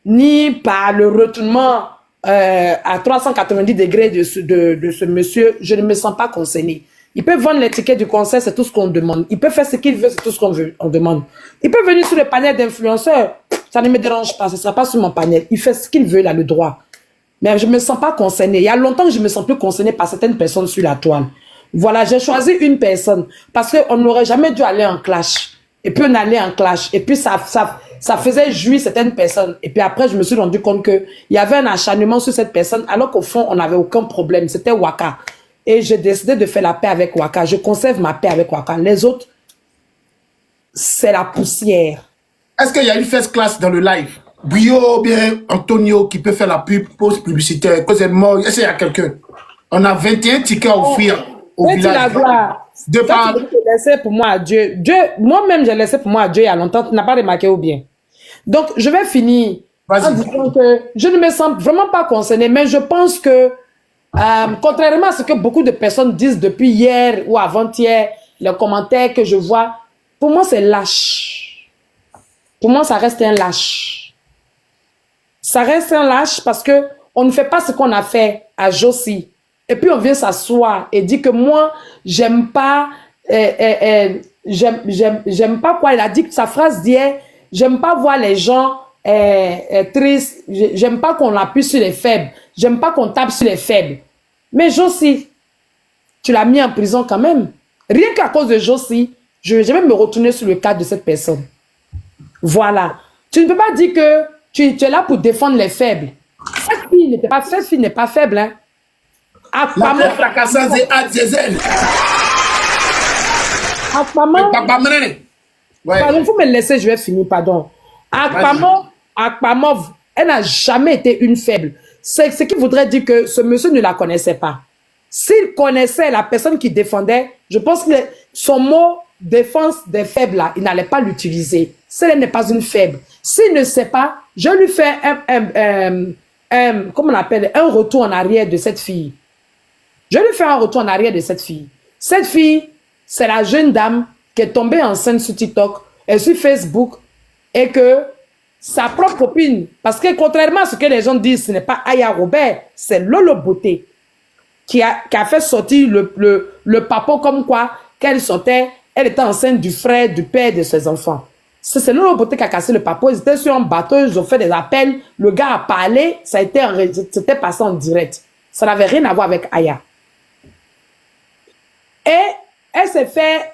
[SPEAKER 3] ni par le retournement à 390 degrés de ce monsieur. Je ne me sens pas concernée. Il peut vendre les tickets du concert, c'est tout ce qu'on demande. Il peut faire ce qu'il veut, c'est tout ce qu'on demande. Il peut venir sur le panel d'influenceurs. Ça ne me dérange pas, ce ne sera pas sur mon panel. Il fait ce qu'il veut, il a le droit. Mais je ne me sens pas concernée. Il y a longtemps que je ne me sens plus concernée par certaines personnes sur la toile. Voilà, j'ai choisi une personne parce qu'on n'aurait jamais dû aller en clash. Et puis on allait en clash. Et puis ça faisait jouir certaines personnes. Et puis après, je me suis rendu compte qu'il y avait un acharnement sur cette personne alors qu'au fond, on n'avait aucun problème. C'était Waka. Et j'ai décidé de faire la paix avec Waka. Je conserve ma paix avec Waka. Les autres, c'est la poussière.
[SPEAKER 2] Est-ce qu'il y a une first class dans le live? Brio, bien Antonio qui peut faire la pub, pause publicitaire. Quand c'est mort, est-ce qu'il y a quelqu'un? On a 21 tickets à offrir au village.
[SPEAKER 3] De part. Tu laisser pour moi à Dieu. Moi-même, j'ai laissé pour moi à Dieu il y a longtemps. Tu n'as pas remarqué ou bien? Donc, je vais finir en disant que je ne me sens vraiment pas concernée, mais je pense que, contrairement à ce que beaucoup de personnes disent depuis hier ou avant-hier, les commentaires que je vois, pour moi, c'est lâche. Pour moi, ça reste un lâche. Ça reste un lâche parce que on ne fait pas ce qu'on a fait à Josie. Et puis, on vient s'asseoir et dit que moi, j'aime pas, j'aime pas quoi. Il a dit que sa phrase dit, j'aime pas voir les gens tristes. J'aime pas qu'on appuie sur les faibles. J'aime pas qu'on tape sur les faibles. Mais Josie, tu l'as mis en prison quand même. Rien qu'à cause de Josie, je vais même me retourner sur le cas de cette personne. Voilà. Tu ne peux pas dire que tu es là pour défendre les faibles. Cette fille n'est pas faible, hein. Aquaman. Pardon, il faut me laisser, je vais finir, pardon. Aquaman, elle n'a jamais été une faible. C'est ce qui voudrait dire que ce monsieur ne la connaissait pas. S'il connaissait la personne qui défendait, je pense que son mot défense des faibles, là, il n'allait pas l'utiliser. Si elle n'est pas une faible. S'il ne sait pas, je lui fais comment on appelle, un retour en arrière de cette fille. Je lui fais un retour en arrière de cette fille. Cette fille, c'est la jeune dame qui est tombée enceinte sur TikTok et sur Facebook et que sa propre copine, parce que contrairement à ce que les gens disent, ce n'est pas Aya Robert, c'est Lolo Beauté qui a fait sortir le papo comme quoi qu'elle sortait, elle était enceinte du frère, du père de ses enfants. C'est Lolo Beauté qui a cassé le papo. Ils étaient sur un bateau, ils ont fait des appels, le gars a parlé, c'était passé en direct. Ça n'avait rien à voir avec Aya. Et elle s'est fait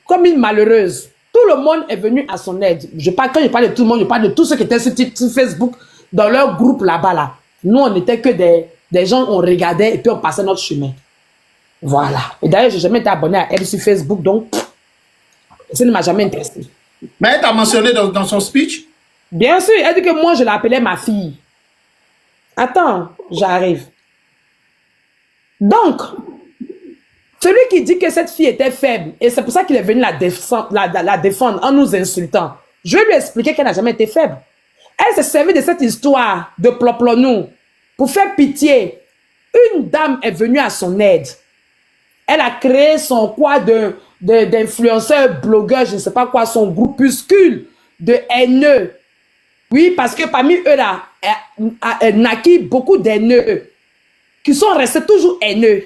[SPEAKER 3] comme une malheureuse. Tout le monde est venu à son aide. Quand je parle de tout le monde, je parle de tous ceux qui étaient sur Facebook, dans leur groupe là-bas. Là. Nous, on n'était que des gens, on regardait et puis on passait notre chemin. Voilà. Et d'ailleurs, je n'ai jamais été abonné à elle sur Facebook, donc ça ne m'a jamais intéressé.
[SPEAKER 2] Mais elle t'a mentionné dans son speech?
[SPEAKER 3] Bien sûr, elle dit que moi, je l'appelais ma fille. Attends, j'arrive. Donc, celui qui dit que cette fille était faible, et c'est pour ça qu'il est venu la défendre en nous insultant, je vais lui expliquer qu'elle n'a jamais été faible. Elle s'est servie de cette histoire de ploplonou pour faire pitié. Une dame est venue à son aide. Elle a créé son quoi d'influenceurs, blogueurs, je ne sais pas quoi, son groupuscule de haineux. Oui, parce que parmi eux là, naquit beaucoup d'haineux qui sont restés toujours haineux.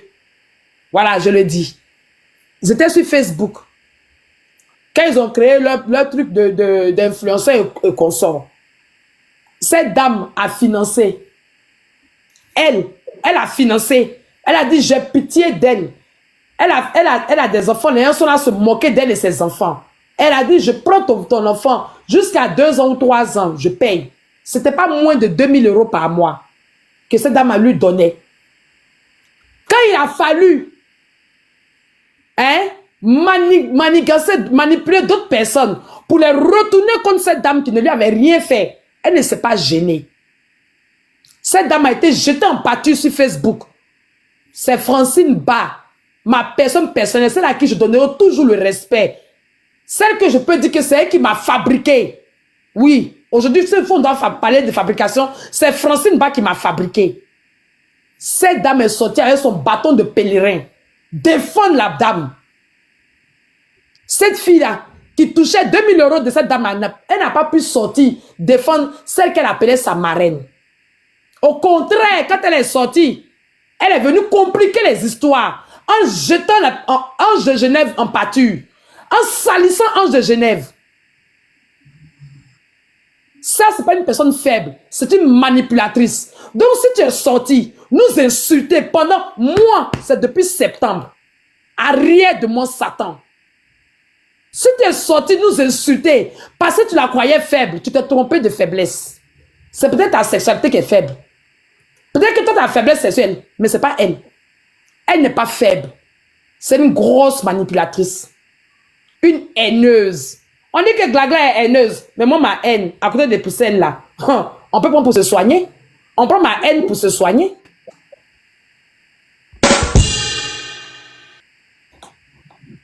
[SPEAKER 3] Voilà, je le dis. Ils étaient sur Facebook. Quand ils ont créé leur truc d'influenceurs et consorts, cette dame a financé. Elle a financé. Elle a dit, j'ai pitié d'elle. Elle a des enfants. Les gens sont là à se moquer d'elle et ses enfants. Elle a dit, je prends ton enfant jusqu'à 2 ans ou 3 ans, je paye. Ce n'était pas moins de 2000 € par mois que cette dame a lui donné. Quand il a fallu manipuler d'autres personnes pour les retourner contre cette dame qui ne lui avait rien fait, elle ne s'est pas gênée. Cette dame a été jetée en pâture sur Facebook. C'est Francine Ba, ma personne personnelle, celle à qui je donnerai toujours le respect. Celle que je peux dire que c'est elle qui m'a fabriqué. Oui, aujourd'hui, si on doit parler de fabrication, c'est Francine Ba qui m'a fabriqué. Cette dame est sortie avec son bâton de pèlerin. Défendre la dame. Cette fille-là, qui touchait 2000 € de cette dame, elle n'a pas pu sortir, défendre celle qu'elle appelait sa marraine. Au contraire, quand elle est sortie, elle est venue compliquer les histoires en jetant Ange de Genève en pâture, en salissant Ange de Genève. Ça, c'est pas une personne faible, c'est une manipulatrice. Donc, si tu es sorti, nous insulter pendant moi, c'est depuis septembre, arrière de mon Satan. Si tu es sorti nous insulter parce que tu la croyais faible, tu t'es trompé de faiblesse. C'est peut-être ta sexualité qui est faible. Peut-être que toi, tu as faiblesse sexuelle, mais ce n'est pas elle. Elle n'est pas faible. C'est une grosse manipulatrice. Une haineuse. On dit que Glagla est haineuse. Mais moi, ma haine, à côté de celle là, on peut prendre pour se soigner. On prend ma haine pour se soigner.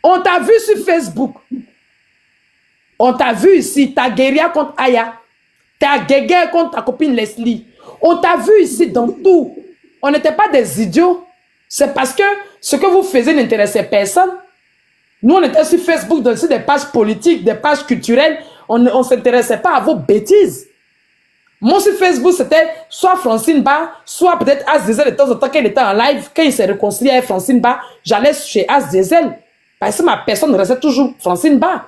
[SPEAKER 3] On t'a vu sur Facebook. On t'a vu ici, ta guérilla contre Aya. Ta guéguerre contre ta copine Leslie. On t'a vu ici dans tout. On n'était pas des idiots. C'est parce que ce que vous faisiez n'intéressait personne. Nous, on était sur Facebook, sur des pages politiques, des pages culturelles. On ne s'intéressait pas à vos bêtises. Moi, sur Facebook, c'était soit Francine Ba, soit peut-être As Diesel de temps en temps, quand il était en live, quand il s'est réconcilié avec Francine Ba, j'allais chez As Diesel. Parce que ma personne restait toujours Francine Ba.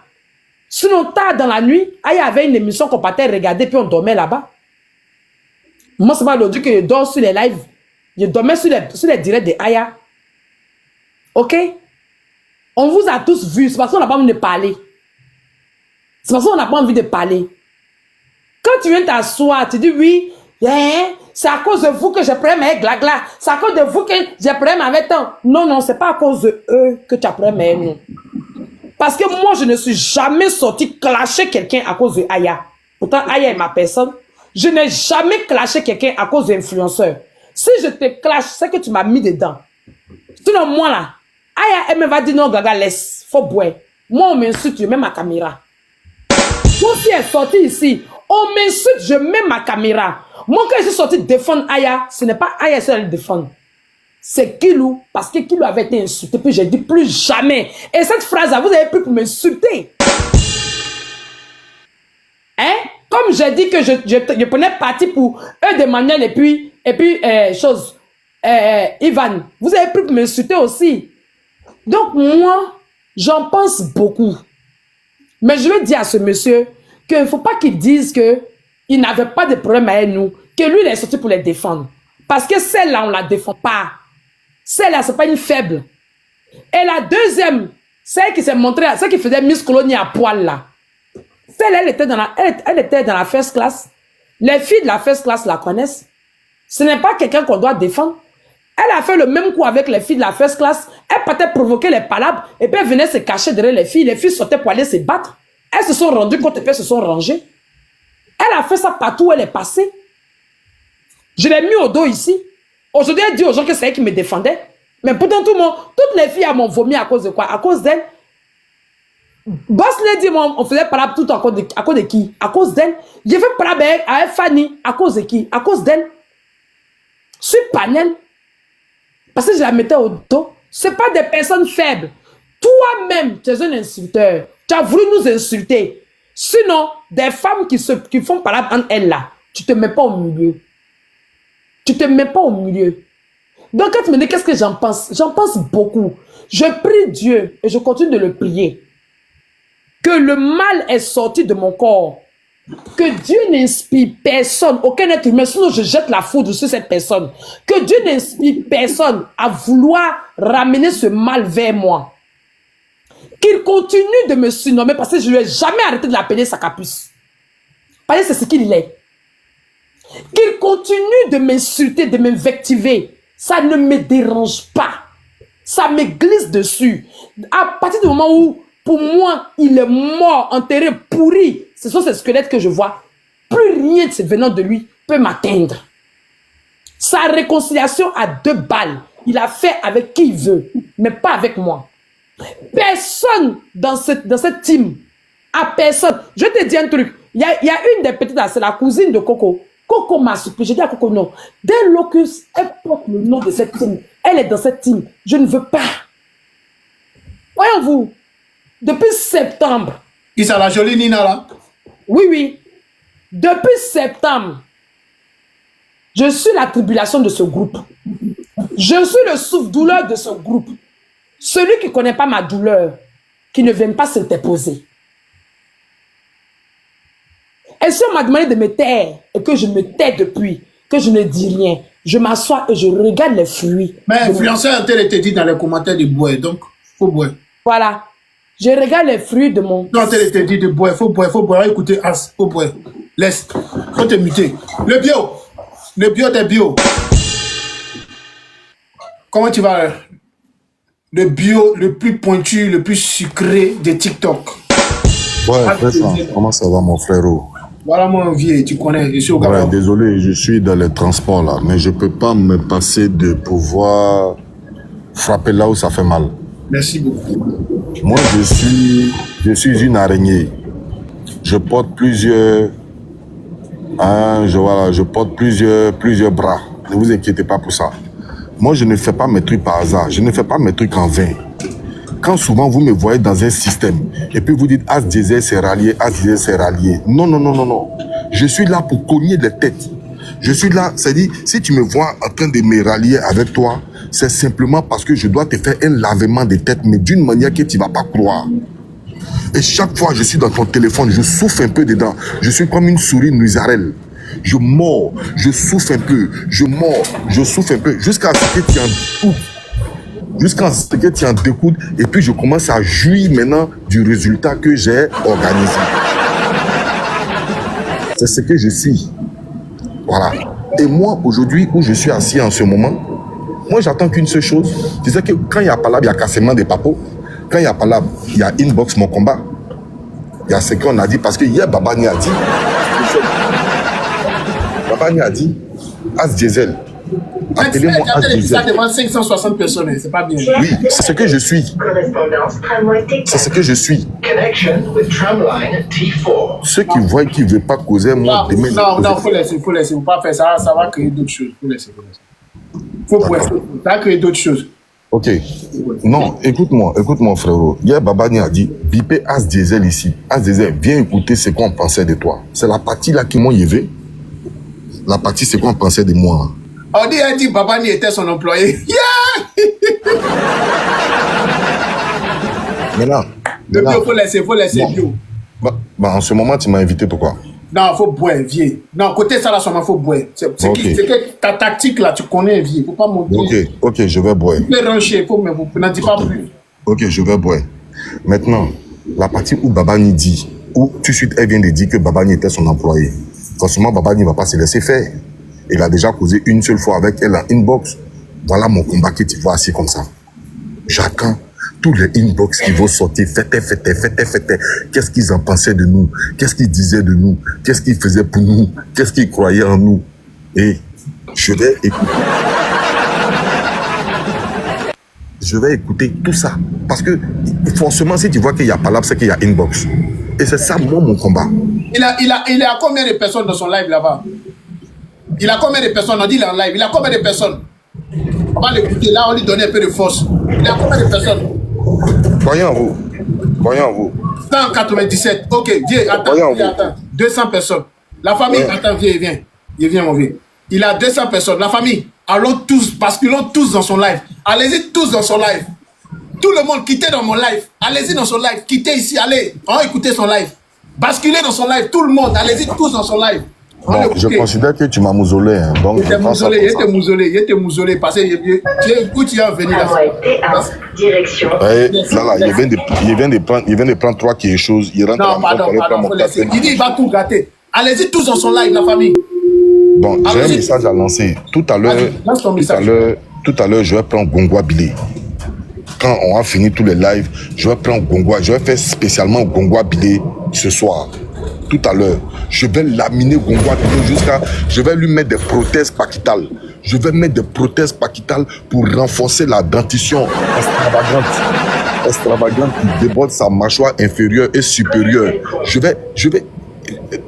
[SPEAKER 3] Sinon, tard dans la nuit, il y avait une émission qu'on partait regarder, puis on dormait là-bas. Moi, c'est pas l'audio que je dors sur les lives. Je dormais sur les directs de Aya. Ok? On vous a tous vus. C'est parce qu'on n'a pas envie de parler. C'est parce qu'on n'a pas envie de parler. Quand tu viens t'asseoir, tu dis oui, c'est à cause de vous que j'ai problème avec Glagla. C'est à cause de vous que j'ai problème avec tant. Non, non, c'est pas à cause de eux que tu as problème avec nous. Parce que moi, je ne suis jamais sorti clasher quelqu'un à cause de Aya. Pourtant, Aya est ma personne. Je n'ai jamais clashé quelqu'un à cause d'influenceurs. Si je te clash, c'est que tu m'as mis dedans. Sinon, moi là, Aya, elle me va dire non, Gaga, laisse, faut boire. Moi, on m'insulte, je mets ma caméra. Moi, si elle est sortie ici, on m'insulte, je mets ma caméra. Moi, quand je suis sorti défendre Aya, ce n'est pas Aya qui le défendre. C'est Kilou, parce que Kilou avait été insulté, puis j'ai dit plus jamais. Et cette phrase-là, vous avez pris pour m'insulter. Hein? Comme j'ai dit que je prenais parti pour eux de Manuel et puis Ivan, vous avez pris pour m'insulter aussi. Donc moi, j'en pense beaucoup. Mais je veux dire à ce monsieur qu'il ne faut pas qu'il dise qu'il n'avait pas de problème avec nous, que lui, il est sorti pour les défendre. Parce que celle-là, on ne la défend pas. Celle-là, ce n'est pas une faible. Et la deuxième, celle qui s'est montrée, celle qui faisait Miss Colonie à poil là. Celle-là, elle était dans la first class. Les filles de la first class la connaissent. Ce n'est pas quelqu'un qu'on doit défendre. Elle a fait le même coup avec les filles de la first class. Elle partait provoquer les palabres et puis elle venait se cacher derrière les filles. Les filles sortaient pour aller se battre. Elles se sont rendues compte et puis elles se sont rangées. Elle a fait ça partout où elle est passée. Je l'ai mis au dos ici. Aujourd'hui, elle dit aux gens que c'est elle qui me défendait. Mais pourtant, tout le monde, toutes les filles m'ont vomi à cause de quoi? À cause d'elle. Boss Lady, on faisait palabre tout à cause de qui? À cause d'elle. J'ai fait palabre avec Fanny. À cause de qui? À cause d'elle. Sur panel. Parce que je la mettais au dos. Ce n'est pas des personnes faibles. Toi-même, tu es un insulteur. Tu as voulu nous insulter. Sinon, des femmes qui font palabre entre elles là, tu ne te mets pas au milieu. Tu ne te mets pas au milieu. Donc, quand tu me dis qu'est-ce que j'en pense beaucoup. Je prie Dieu et je continue de le prier. Que le mal est sorti de mon corps. Que Dieu n'inspire personne, aucun être humain, sinon je jette la foudre sur cette personne. Que Dieu n'inspire personne à vouloir ramener ce mal vers moi. Qu'il continue de me surnommer parce que je ne lui ai jamais arrêté de l'appeler sa capuce. Parce que c'est ce qu'il est. Qu'il continue de m'insulter, de m'invectiver. Ça ne me dérange pas. Ça me glisse dessus. À partir du moment où, pour moi, il est mort, enterré, pourri. Ce sont ces squelettes que je vois. Plus rien de venant de lui peut m'atteindre. Sa réconciliation à 2 balles. Il a fait avec qui il veut, mais pas avec moi. Personne dans cette team, à personne. Je te dis un truc. Il y a une des petites, c'est la cousine de Coco. Coco m'a supplié. J'ai dit à Coco non. Dès Locus, elle porte le nom de cette team. Elle est dans cette team. Je ne veux pas. Voyons-vous. Depuis septembre.
[SPEAKER 2] Qui c'est la jolie Nina là?
[SPEAKER 3] Oui, oui. Depuis septembre, je suis la tribulation de ce groupe. Je suis le souffre-douleur de ce groupe. Celui qui ne connaît pas ma douleur, qui ne vient pas s'interposer. Et si on m'a demandé de me taire, et que je me tais depuis, que je ne dis rien, je m'assois et je regarde les fruits.
[SPEAKER 2] Mais influenceur, tel était dit dans les commentaires de boire, donc faut boire.
[SPEAKER 3] Voilà. Je regarde les fruits de mon...
[SPEAKER 2] Non, tel était dit de boire, faut boire, écoutez, As, faut boire. Laisse, faut te muter. Le bio des bio. Comment tu vas? Le bio le plus pointu, le plus sucré de TikTok.
[SPEAKER 4] Ouais, très bien. Comment ça va, mon frérot?
[SPEAKER 2] Voilà mon vieux, tu connais, je suis au
[SPEAKER 4] Ouais,
[SPEAKER 2] Gabon.
[SPEAKER 4] désolé, je suis dans les transports là, mais je peux pas me passer de pouvoir frapper là où ça fait mal.
[SPEAKER 2] Merci beaucoup.
[SPEAKER 4] Moi, je suis une araignée. Je porte plusieurs, je porte plusieurs bras. Ne vous inquiétez pas pour ça. Moi, je ne fais pas mes trucs par hasard. Je ne fais pas mes trucs en vain. Quand souvent vous me voyez dans un système et puis vous dites As Diesel c'est rallié, As Diesel c'est rallié. Non, non, non, non, non. Je suis là pour cogner les têtes. Je suis là, c'est-à-dire, si tu me vois en train de me rallier avec toi, c'est simplement parce que je dois te faire un lavement de tête, mais d'une manière que tu ne vas pas croire. Et chaque fois que je suis dans ton téléphone, je souffle un peu dedans. Je suis comme une souris musarelle. Je mords, je souffle un peu, je mords, je souffle un peu, jusqu'à ce que tu en coupes. Jusqu'à ce que tu en découtes, et puis je commence à jouir maintenant du résultat que j'ai organisé. C'est ce que je suis. Voilà. Et moi, aujourd'hui, où je suis assis en ce moment, moi, j'attends qu'une seule chose. C'est que quand il y a palabre, il y a cassement des papos. Quand il y a palabre, il y a inbox mon combat. Il y a ce qu'on a dit, parce que hier, Babani a dit. Babani a dit, As Diesel. Appelez-moi As Diesel.
[SPEAKER 2] Ça demande 560 personnes, c'est pas bien.
[SPEAKER 4] Oui, c'est ce que je suis. C'est ce que je suis. Ceux qui voient qui ne veulent pas causer, moi, demain.
[SPEAKER 2] Non, faut laisser, faut pas faire ça, ça va créer d'autres choses. Faut laisser. Ça va créer d'autres choses.
[SPEAKER 4] Ok. Non, écoute-moi, frérot. Hier, Babani a dit, bipez As Diesel ici. As Diesel, viens écouter ce qu'on pensait de toi. C'est la partie là qui m'a élevé. La partie, c'est qu'on pensait de moi.
[SPEAKER 2] On dit Babani était son employé. Yeah!
[SPEAKER 4] Maintenant.
[SPEAKER 2] Bio, faut laisser, bio.
[SPEAKER 4] En ce moment, tu m'as invité pourquoi?
[SPEAKER 2] Non, faut boire, vieux. Non, côté ça là, seulement, faut boire. C'est que ta tactique là, tu connais, vieux. Faut pas monter.
[SPEAKER 4] Ok, je vais boire.
[SPEAKER 2] Tu peux rancher, mais vous n'en dites pas plus.
[SPEAKER 4] Ok, je vais boire. Maintenant, la partie où Babani dit, où tout de suite elle vient de dire que Babani était son employé. Forcément, Babani ne va pas se laisser faire. Il a déjà causé une seule fois avec elle en inbox. Voilà mon combat que tu vois assis comme ça. J'attends tous les inbox qui vont sortir. Faites. Qu'est-ce qu'ils en pensaient de nous? Qu'est-ce qu'ils disaient de nous? Qu'est-ce qu'ils faisaient pour nous? Qu'est-ce qu'ils croyaient en nous? Et je vais écouter. Je vais écouter tout ça. Parce que forcément, si tu vois qu'il y a palabre, c'est qu'il y a inbox. Et c'est ça, moi, mon combat.
[SPEAKER 2] Il a combien de personnes dans son live là-bas? Il a combien de personnes? On dit il est en live. Il a combien de personnes? On va l'écouter. Là, on lui donne un peu de force. Il a combien de personnes?
[SPEAKER 4] Croyez en vous.
[SPEAKER 2] 197. Ok, viens, attends. 200 personnes. La famille, attends, viens. Il vient, mon vieux. Il a 200 personnes. La famille, allons tous, basculons tous dans son live. Allez-y tous dans son live. Tout le monde, quittez dans mon live. Allez-y dans son live. Quittez ici, allez. On va écouter son live. Basculez dans son live. Tout le monde, allez-y tous dans son live.
[SPEAKER 4] Bon, je considère que tu m'as mousolé. Hein, donc
[SPEAKER 2] il était mousolé. Parce que où tu es venu là.
[SPEAKER 5] Direction.
[SPEAKER 4] Ouais, là, il vient de prendre 3 quelque chose. Il rentre
[SPEAKER 2] non, pardon, il dit il va tout gâter. Allez-y tous dans son live, la famille.
[SPEAKER 4] Bon, j'ai un message à lancer. Tout à l'heure, je vais prendre Gongwa Bilé. Quand on a fini tous les lives, je vais prendre Gongwa. Je vais faire spécialement Gongwa Bilé ce soir. Tout à l'heure, je vais laminer Gongwa Bilé jusqu'à... Je vais lui mettre des prothèses pachytales. Je vais mettre des prothèses pachytales pour renforcer la dentition extravagante qui déborde sa mâchoire inférieure et supérieure. Je vais...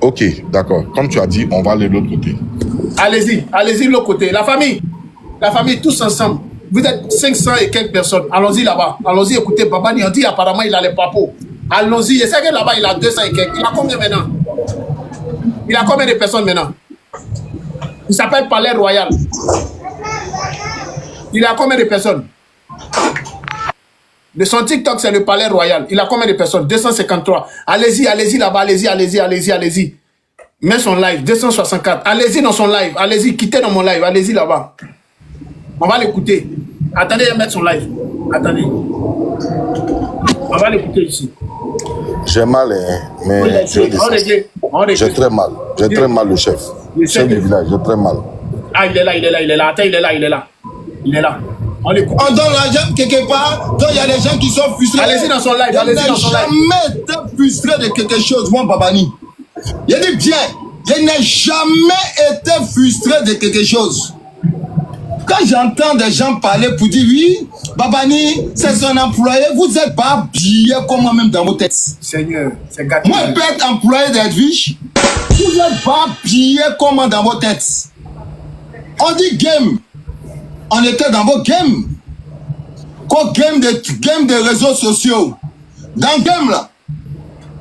[SPEAKER 4] Ok, d'accord. Comme tu as dit, on va aller de l'autre côté. Allez-y de l'autre côté. La famille, tous ensemble. Vous êtes 500 et quelques personnes. Allons-y là-bas. Allons-y écoutez Babani. On dit apparemment il a les papos. Allons-y. Et c'est que là-bas, il a 200 et quelques. Il a combien maintenant? Il a combien de personnes maintenant? Il s'appelle Palais Royal. Il a combien de personnes? De son TikTok, c'est le Palais Royal. Il a combien de personnes? 253. Allez-y là-bas. Allez-y. Mets son live. 264. Allez-y dans son live. Allez-y. Quittez dans mon live. Allez-y là-bas. On va l'écouter. Attendez, mettre son live. Attendez. On va l'écouter ici. J'ai mal, hein, mais j'ai très mal. J'ai très mal, le chef. Chef du village, j'ai très mal.
[SPEAKER 2] Ah, il est là. Attends, il est là. On l'écoute.
[SPEAKER 6] On donne l'argent quelque part, donc il y a des gens qui sont frustrés.
[SPEAKER 2] Allez-y dans son live.
[SPEAKER 6] Jamais frustré de quelque chose, moi, Babani. Je dis bien, je n'ai jamais été frustré de quelque chose. Quand j'entends des gens parler pour dire oui, Babani, c'est son employé, vous n'êtes pas habillé comme moi-même dans vos têtes.
[SPEAKER 2] Seigneur, c'est gâté.
[SPEAKER 6] Moi, je peux être employé d'Edwige, vous n'êtes pas habillé comme moi dans vos têtes. On dit game, on était dans vos games. Quoi game de réseaux sociaux. Dans game là,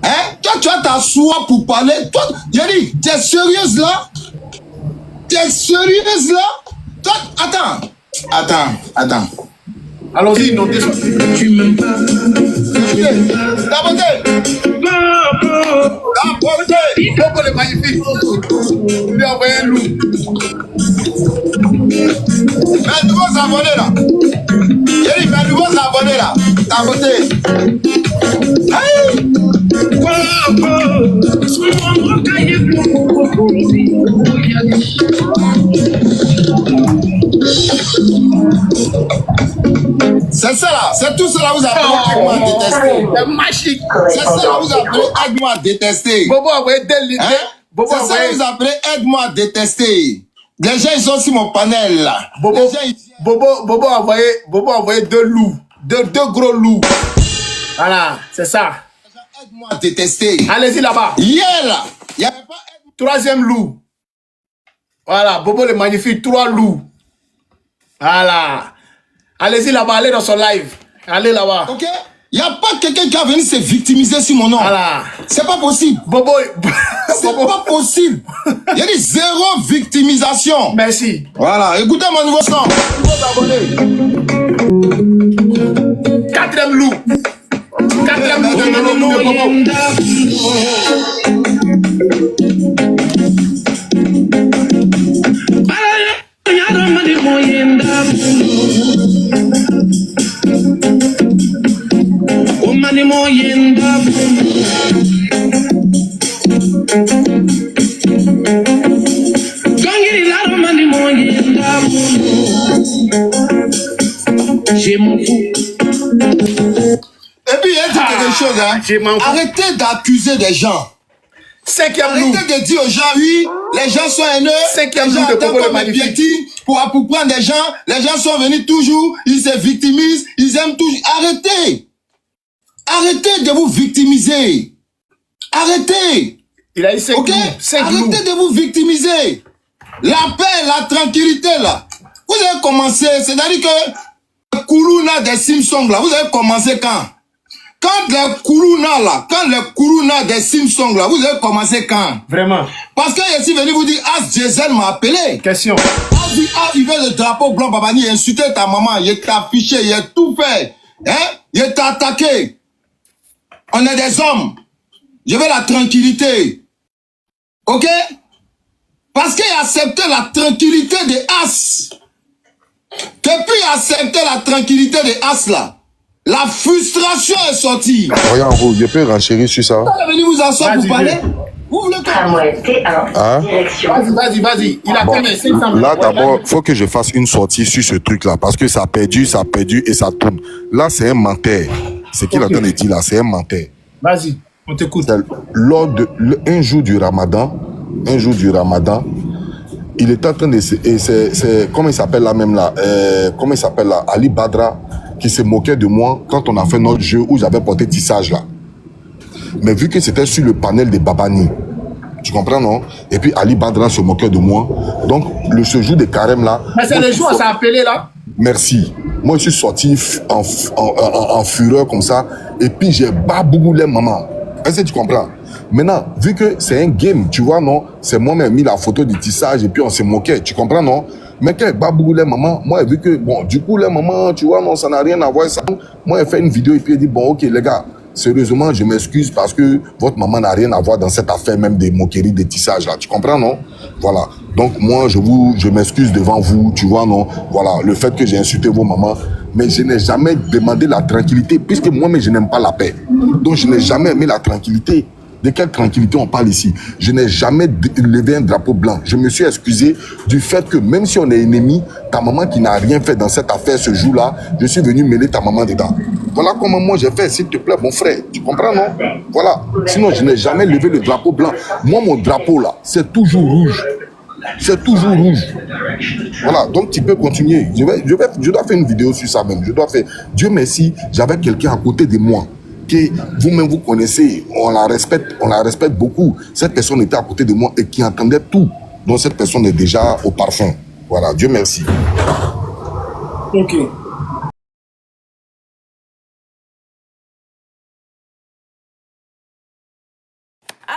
[SPEAKER 6] hein? Toi, tu as t'asseoir pour parler. Toi, j'ai dit, tu es sérieuse là? Tu es sérieuse là? Toi, attends.
[SPEAKER 2] Allons-y, notez ça.
[SPEAKER 6] Tu m'aimes pas. La beauté.
[SPEAKER 2] Bobo le magnifique. Il lui a envoyé un loup.
[SPEAKER 6] Mes nouveaux abonnés là. J'ai dit, mes nouveaux abonnés là. La beauté. Hey! C'est ça là, c'est tout cela vous appelez aide-moi à détester.
[SPEAKER 2] C'est magique.
[SPEAKER 6] C'est ça là vous appelez aide-moi à détester.
[SPEAKER 2] Bobo a envoyé des lignes.
[SPEAKER 6] Hein? C'est ça que vous appelez aide-moi à détester. Les gens ils sont sur mon panel là.
[SPEAKER 2] Bobo,
[SPEAKER 6] Les gens, ils...
[SPEAKER 2] Bobo a envoyé deux loups. Deux gros loups. Voilà, c'est ça.
[SPEAKER 6] Aide-moi à détester.
[SPEAKER 2] Allez-y là-bas.
[SPEAKER 6] Hier là, il n'y avait pas
[SPEAKER 2] Troisième loup. Voilà, Bobo le magnifique, 3 loups. Voilà. Allez-y là-bas, allez dans son live. Allez là-bas.
[SPEAKER 6] ok? Il n'y a pas quelqu'un qui a venu se victimiser sur mon nom.
[SPEAKER 2] Voilà.
[SPEAKER 6] C'est pas possible.
[SPEAKER 2] Bobo.
[SPEAKER 6] C'est pas possible. Il y a des zéro victimisation.
[SPEAKER 2] Merci.
[SPEAKER 6] Voilà, écoutez mon nouveau son.
[SPEAKER 2] Quatrième loup. Quatrième loup de Bobo.
[SPEAKER 6] Et puis il y a dit quelque chose, hein. Arrêtez d'accuser des gens.
[SPEAKER 2] Cinquième loup.
[SPEAKER 6] Arrêtez de dire aux gens, oui, les gens sont haineux,
[SPEAKER 2] Cinquième
[SPEAKER 6] les gens
[SPEAKER 2] loup de
[SPEAKER 6] attendent
[SPEAKER 2] Bobo le
[SPEAKER 6] comme
[SPEAKER 2] magnifique.
[SPEAKER 6] objectif pour prendre des gens, les gens sont venus toujours, ils se victimisent, ils aiment toujours. Arrêtez. Arrêtez de vous victimiser. Arrêtez.
[SPEAKER 2] Il a eu 5
[SPEAKER 6] Ok?
[SPEAKER 2] loups. 5 loups.
[SPEAKER 6] Arrêtez de vous victimiser. La paix, la tranquillité là. Vous avez commencé, c'est-à-dire que le Kourouna des Simpsons là, vous avez commencé quand? Quand les Kourouna là, quand les Kourouna des Simpsons là, vous avez commencé quand?
[SPEAKER 2] Vraiment.
[SPEAKER 6] Parce que je suis venu vous dire, As Diesel m'a appelé.
[SPEAKER 2] Question.
[SPEAKER 6] Il veut le drapeau blanc, Babani, il a insulté ta maman, il t'a affiché, il a tout fait. Hein? Il t'a attaqué. On est des hommes. Je veux la tranquillité. Ok? Parce qu'il a accepté la tranquillité des As. Depuis accepter la tranquillité des As là, la frustration est sortie.
[SPEAKER 4] Regarde, je peux renchérir sur ça.
[SPEAKER 6] Vous êtes venu vous asseoir pour parler? Vous voulez quoi?
[SPEAKER 5] Tramway T1,
[SPEAKER 4] Hein?
[SPEAKER 5] direction.
[SPEAKER 2] Vas-y. Il a
[SPEAKER 4] Bon,
[SPEAKER 2] fait 500
[SPEAKER 4] là d'abord, faut que je fasse une sortie sur ce truc-là parce que ça a perdu et ça tourne. Là, c'est un menteur. Ce qu'il a en train de dire là, c'est un menteur.
[SPEAKER 2] Vas-y, on t'écoute.
[SPEAKER 4] Lors de un jour du Ramadan, il était en train de c'est comment il s'appelle là même là, comment il s'appelle là, Ali Badra qui se moquait de moi quand on a fait notre jeu où j'avais porté tissage là. Mais vu que c'était sur le panel de Babani, tu comprends non? Et puis Ali Badra se moquait de moi. Donc ce jour de carême là.
[SPEAKER 2] Mais c'est le jour où ça a appelé là.
[SPEAKER 4] Merci. Moi, je suis sorti en fureur comme ça. Et puis, j'ai baboulé maman. Est-ce que tu comprends? Maintenant, vu que c'est un game, tu vois, non? C'est moi-même mis la photo du tissage et puis on s'est moqué. Tu comprends, non? Mais quand baboulé maman, moi, vu que, bon, du coup, les mamans, tu vois, non, ça n'a rien à voir. Ça. Moi, elle fait une vidéo et puis elle dit, bon, ok, les gars, sérieusement, je m'excuse parce que votre maman n'a rien à voir dans cette affaire même des moqueries, des tissages là. Tu comprends, non? Voilà. Donc, moi, je m'excuse devant vous, tu vois, non? Voilà. Le fait que j'ai insulté vos mamans. Mais je n'ai jamais demandé la tranquillité puisque moi-même, je n'aime pas la paix. Donc, je n'ai jamais aimé la tranquillité. De quelle tranquillité on parle ici? Je n'ai jamais levé un drapeau blanc. Je me suis excusé du fait que même si on est ennemis, ta maman qui n'a rien fait dans cette affaire ce jour-là, je suis venu mêler ta maman dedans. Voilà comment moi j'ai fait, s'il te plaît, mon frère. Tu comprends, non? Voilà. Sinon, je n'ai jamais levé le drapeau blanc. Moi, mon drapeau là, c'est toujours rouge. C'est toujours rouge. Voilà, donc tu peux continuer. Je dois faire une vidéo sur ça même. Je dois faire. Dieu merci, j'avais quelqu'un à côté de moi que vous-même vous connaissez. On la respecte beaucoup. Cette personne était à côté de moi et qui entendait tout. Donc cette personne est déjà au parfum. Voilà, Dieu merci.
[SPEAKER 2] Ok.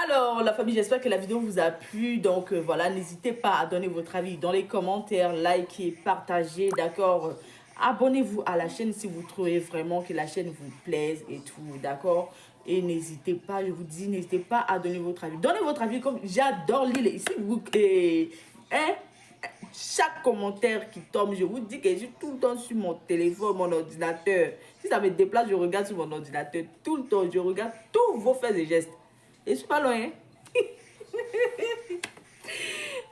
[SPEAKER 1] Alors, la famille, j'espère que la vidéo vous a plu. Donc, voilà, n'hésitez pas à donner votre avis dans les commentaires, likez, partagez, d'accord? Abonnez-vous à la chaîne si vous trouvez vraiment que la chaîne vous plaise et tout, d'accord? Et n'hésitez pas, je vous dis, n'hésitez pas à donner votre avis. Donnez votre avis comme j'adore lire ici. Hein? Chaque commentaire qui tombe, je vous dis que je suis tout le temps sur mon téléphone, mon ordinateur. Si ça me déplace, je regarde sur mon ordinateur tout le temps. Je regarde tous vos faits et gestes. Et je suis pas loin. Hein?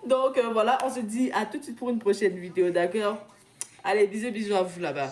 [SPEAKER 1] Donc voilà, on se dit à tout de suite pour une prochaine vidéo, d'accord? Allez, bisous, bisous à vous là-bas.